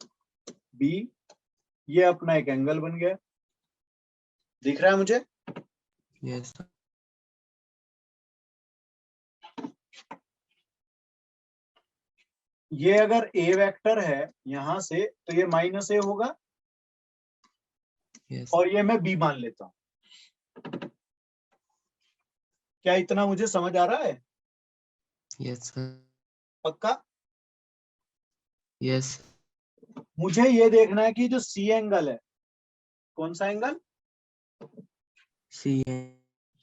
बी, ये अपना एक एंगल बन गया, दिख रहा है मुझे? यस सर, ये अगर ए वेक्टर है यहां से तो ये माइनस ए होगा, यस और ये मैं बी मान लेता हूं। क्या इतना मुझे समझ आ रहा है? यस सर, पक्का? यस मुझे ये देखना है कि जो सी एंगल है, कौन सा एंगल, सी है।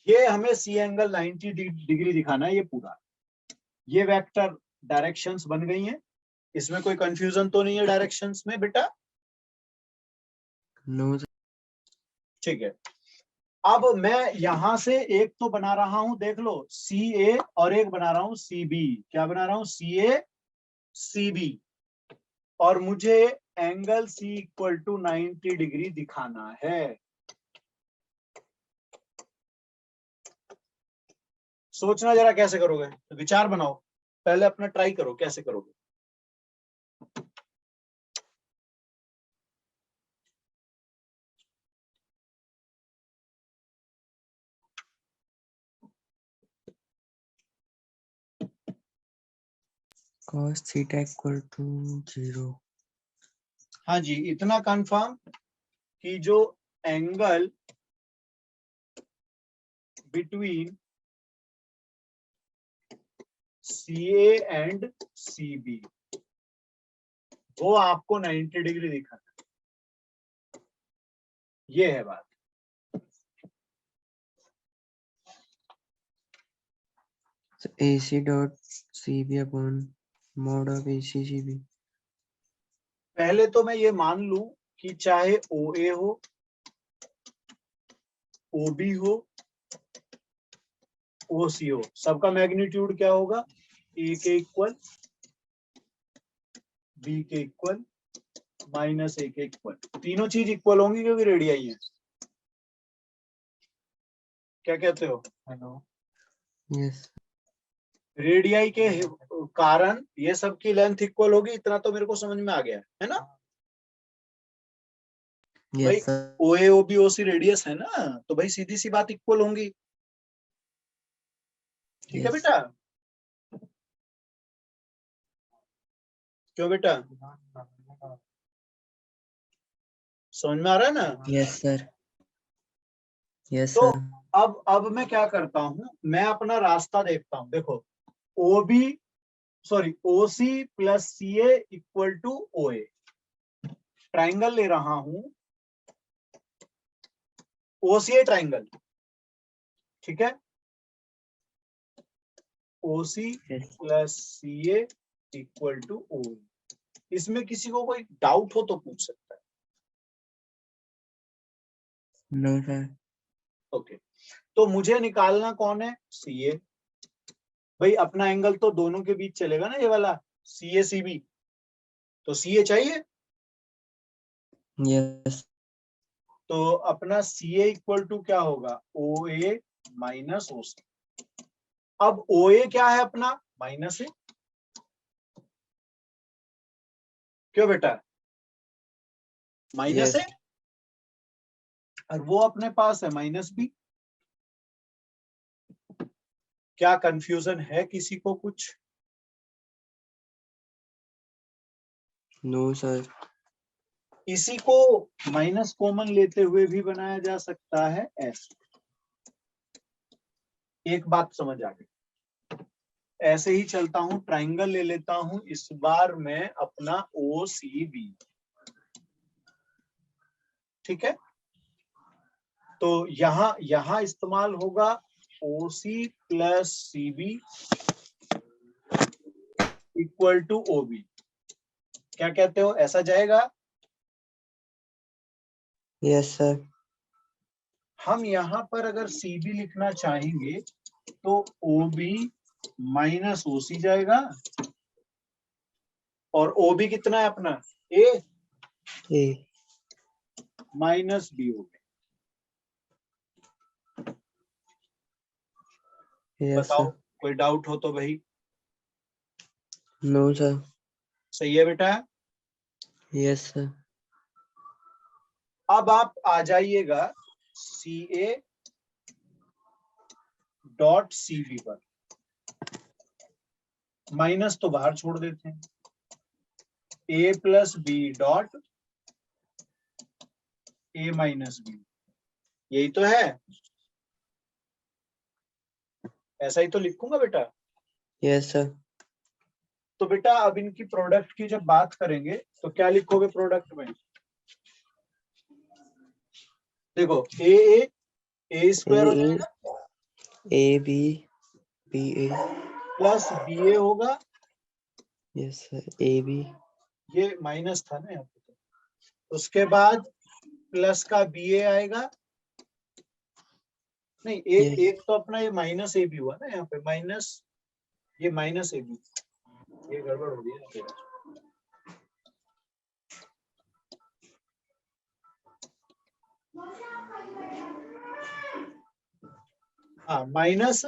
ये हमें सी एंगल 90 डिग्री दिखाना है, ये पूरा। ये वेक्टर डायरेक्शंस बन गई हैं, इसमें कोई कंफ्यूजन तो नहीं है डायरेक्शंस में बेटा? No sir. ठीक है, अब मैं यहां से एक तो बना रहा हूं, देख लो, सी ए, और एक बना रहा हूं सी बी। क्या बना रहा हूं? सी ए सी बी, और मुझे angle C equal to 90 degree दिखाना है। सोचना जरा कैसे करोगे, विचार बनाओ, पहले अपना ट्राई करो कैसे करोगे। cos theta equal to 0। हाँ जी, इतना कंफर्म कि जो angle between C A and C B, वो आपको 90 डिग्री दिखाना है, ये है बात। AC dot CB upon mod of AC CB। पहले तो मैं ये मान लूं कि चाहे ओ ए हो, ओ बी हो, ओ सी हो, सबका मैग्नीट्यूड क्या होगा? ए के इक्वल, बी के इक्वल, माइनस ए के इक्वल। तीनों चीज इक्वल होंगी क्योंकि रेडियाई है। क्या कहते हो? हेलो, यस रेडियाई के कारण ये सब की लेंथ इक्वल होगी, इतना तो मेरे को समझ में आ गया है ना भाई? Yes sir. O A O B O C radius है ना, तो भाई सीधी सी बात इक्वल होंगी, ठीक है यस बेटा? क्यों बेटा, समझ में आ रहा है ना? यस सर, यस तो सर। अब मैं क्या करता हूं, मैं अपना रास्ता देखता हूं। देखो, O B, sorry, O C plus C A equal to O A, triangle ले रहा हूं, ओ सी ए ट्राइंगल, ठीक है? ओ सी yes plus C A equal to ओ ए। इसमें किसी को कोई डाउट हो तो पूछ सकता है। No sir. ओके, तो मुझे निकालना कौन है? सी ए। भाई अपना एंगल तो दोनों के बीच चलेगा ना, ये वाला सी ए सी बी, तो सी ए चाहिए। यस तो अपना सी ए इक्वल टू क्या होगा, ओ ए माइनस ओ सी। अब ओ ए क्या है अपना, माइनस ए। क्यों बेटा, माइनस Yes. है, और वो अपने पास है माइनस बी। क्या कंफ्यूजन है किसी को कुछ? No, sir. इसी को माइनस कॉमन लेते हुए भी बनाया जा सकता है ऐसे। एक बात समझ आ गई। ऐसे ही चलता हूं, ट्राइंगल ले लेता हूं इस बार मैं अपना ओ सी बी। ठीक है, तो यहां इस्तेमाल होगा O C plus C B equal to O B. क्या कहते हो, ऐसा जाएगा? Yes, sir. हम यहाँ पर अगर सी बी लिखना चाहेंगे तो ओ बी माइनस ओ सी जाएगा, और ओ बी कितना है अपना, ए A. माइनस बी हो गया। Yes, बताओ, sir. कोई डाउट हो तो भाई। No, sir. सही है बेटा। Yes, sir. अब आप आ जाइएगा C A dot C B पर। माइनस तो बाहर छोड़ देते हैं, A plus B dot A minus B, यही तो है। ऐसा ही तो लिखूंगा बेटा। Yes, sir. तो बेटा अब इनकी प्रोडक्ट की जब बात करेंगे तो क्या लिखोगे प्रोडक्ट में? देखो ए स्क्वायर हो A, जाएगा A, B, B, A. Plus B A होगा, Yes, sir. A, B. ये माइनस था ना यहाँ पे। उसके बाद प्लस का बी ए आएगा, नहीं Yes. एक तो अपना ये माइनस ए बी हुआ ना यहाँ पे, माइनस ये माइनस ए बी, ये गड़बड़ हो गई है। हाँ, माइनस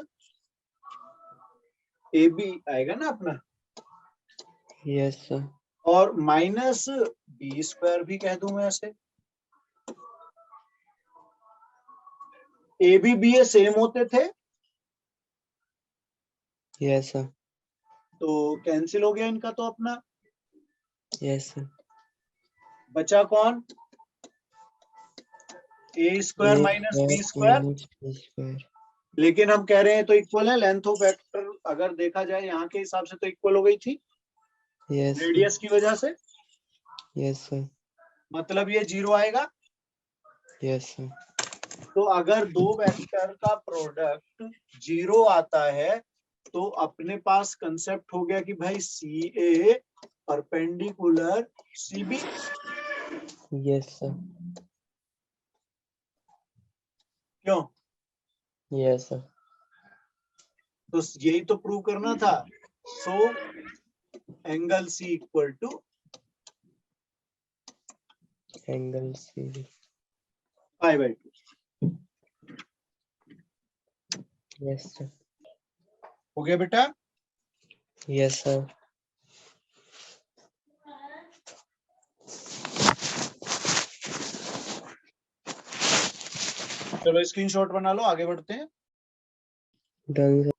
ए बी आएगा ना अपना, Yes, sir. और माइनस बी स्क्वायर भी कह दूं मैं ऐसे। ए बी ए सेम होते थे Yes, sir. तो कैंसिल हो गया इनका, तो अपना Yes, sir. बचा कौन, A square A minus B square square. minus B square. लेकिन हम कह रहे हैं तो इक्वल है, लेंथ ऑफ वेक्टर अगर देखा जाए यहाँ के हिसाब से तो इक्वल हो गई थी Yes, sir. रेडियस की वजह से, Yes, sir. मतलब ये 0 आएगा। Yes, sir. तो अगर दो वेक्टर का प्रोडक्ट 0 आता है तो अपने पास कंसेप्ट हो गया कि भाई C A perpendicular C B. Yes, sir. क्यों? Yes, sir. तो यही तो प्रूव करना था। So angle C equal to Angle C. π/2। Yes, sir. हो गया बेटा? Yes, sir. चलो स्क्रीनशॉट बना लो, आगे बढ़ते हैं। Done, sir.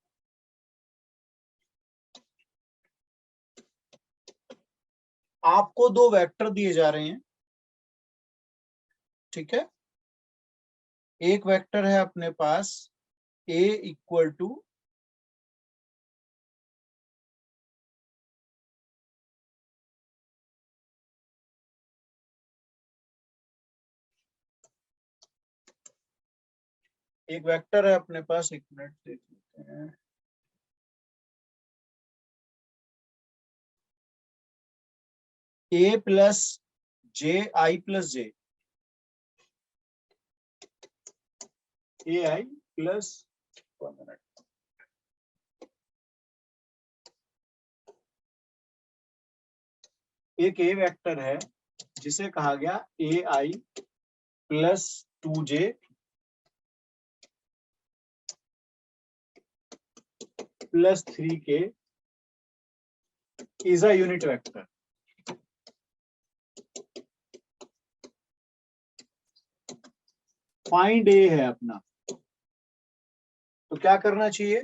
आपको दो वेक्टर दिए जा रहे हैं, ठीक है। एक वेक्टर है अपने पास a इक्वल टू एक वेक्टर है अपने पास, एक मिनट देख लेते हैं। A plus J I plus J, A I plus, एक ए वेक्टर है जिसे कहा गया A I plus 2j plus 3k is a unit vector. Find A है अपना, तो क्या करना चाहिए?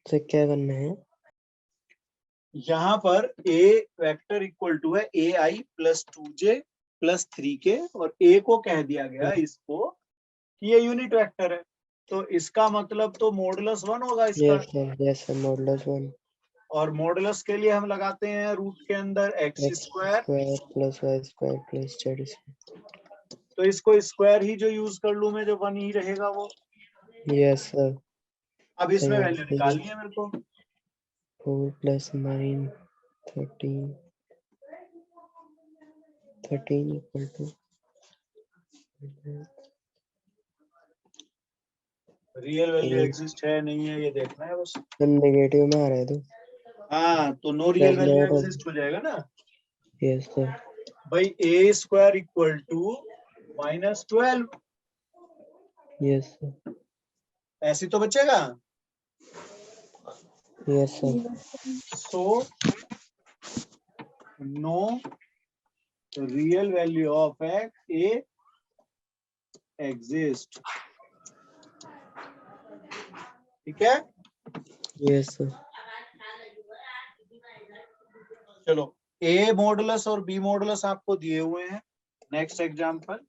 तो क्या करना है? यहां पर ए वेक्टर इक्वल टू है ए I plus 2j plus 3k, और ए को कह दिया गया इसको कि ये यूनिट वेक्टर है, तो इसका मतलब तो मॉडुलस 1 होगा इसका। यस सर, मॉडुलस 1 और मॉडुलस के लिए हम लगाते हैं रूट के अंदर x square, plus Y square plus Z square. तो इसको स्क्वायर ही जो यूज कर लूं मैं, जो 1 ही रहेगा वो। Yes sir. अब इसमें वैल्यू निकालनी है मेरे को। 4 + 9 13 13 = रियल वैल्यू एग्जिस्ट है नहीं है ये देखना है बस। नेगेटिव में आ रहा है तो। हाँ, तो नो रियल वैल्यू एग्जिस्ट हो जाएगा ना यस सर। भाई। A square equal to -12, yes sir. ऐसी तो बचेगा। Yes sir. So no real value of X A exist. ठीक है, यस सर। चलो ए मॉडुलस और बी मॉडुलस आपको दिए हुए हैं। नेक्स्ट एग्जांपल,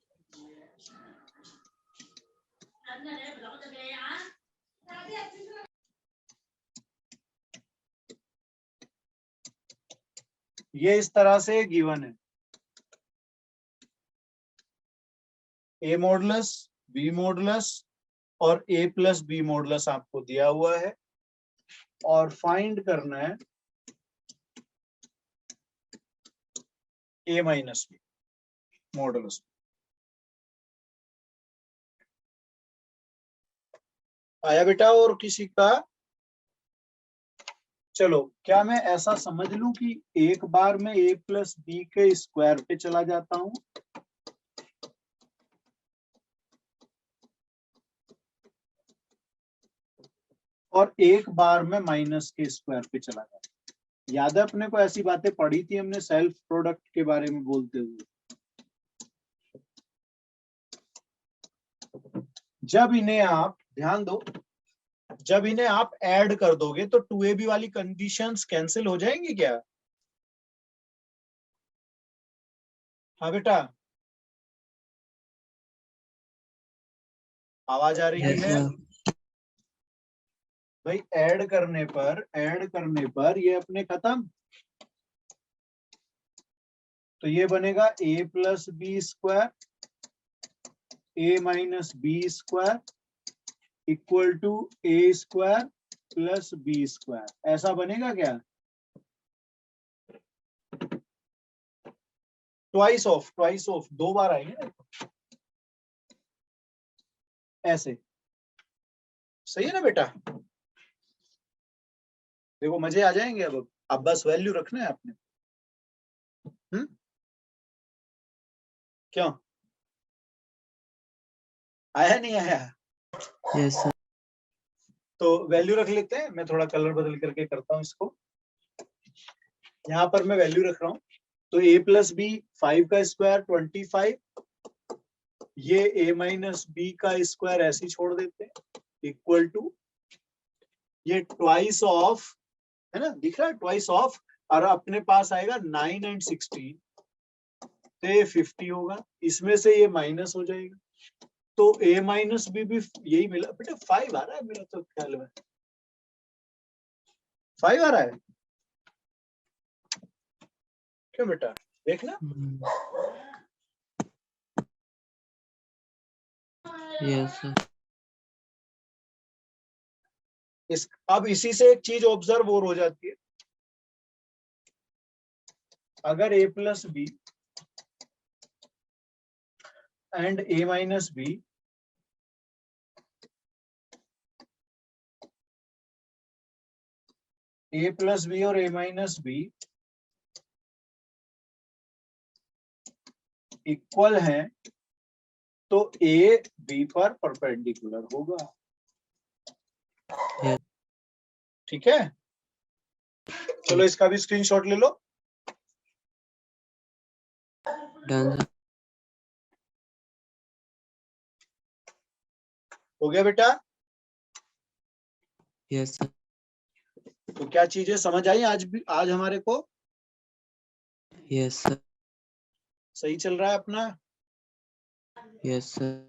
ये इस तरह से गिवन है, ए मॉडुलस बी मॉडुलस और ए प्लस बी मॉडुलस आपको दिया हुआ है, और फाइंड करना है ए माइनस बी मॉडुलस। आया बेटा और किसी का? चलो, क्या मैं ऐसा समझ लूं कि एक बार में ए प्लस बी के स्क्वायर पे चला जाता हूं, और एक बार में माइनस के स्क्वायर पे चला जाता हूं? याद है अपने को ऐसी बातें पढ़ी थी हमने सेल्फ प्रोडक्ट के बारे में बोलते हुए। जब इन्हें आप ध्यान दो, जब इन्हें आप ऐड कर दोगे तो 2ab वाली कंडीशंस कैंसिल हो जाएंगी क्या? हाँ बेटा, आवाज आ रही यस है? सर। भाई ऐड करने पर ये अपने खत्म, तो ये बनेगा a plus b square a minus b square equal to a square plus b square. ऐसा बनेगा क्या? ट्वाइस ऑफ 2 बार आएंगे ऐसे। सही है ना बेटा? देखो मजे आ जाएंगे। अब बस वैल्यू रखना है आपने। क्यों आया नहीं आया? Yes sir. तो वैल्यू रख लेते हैं, मैं थोड़ा कलर बदल करके करता हूं इसको। यहाँ पर मैं वैल्यू रख रहा हूं, तो a प्लस बी 5 का स्क्वायर 25, ये a माइनस बी का स्क्वायर ऐसे ही छोड़ देते हैं, इक्वल टू ये ट्वाइस ऑफ, है ना, दिख रहा है ट्वाइस ऑफ, और अपने पास आएगा 9 और 16, तो ये 50 होगा, इसमें से ये माइनस हो जाएगा, तो a माइनस बी भी यही मिला बेटा। 5 आ रहा है मेरा तो ख्याल में, 5 आ रहा है क्यों बेटा? देखना। Yes sir. अब इसी से एक चीज ऑब्जर्व और हो जाती है, अगर a plus b and a minus b a plus b और a माइनस बी इक्वल हैं तो ए बी पर परपेंडिकुलर होगा। Yes. ठीक है, चलो इसका भी स्क्रीनशॉट ले लो। Done, sir. हो गया बेटा? Yes, sir. तो क्या चीजें समझ आई आज हमारे को? Yes, sir. सही चल रहा है अपना? Yes, sir.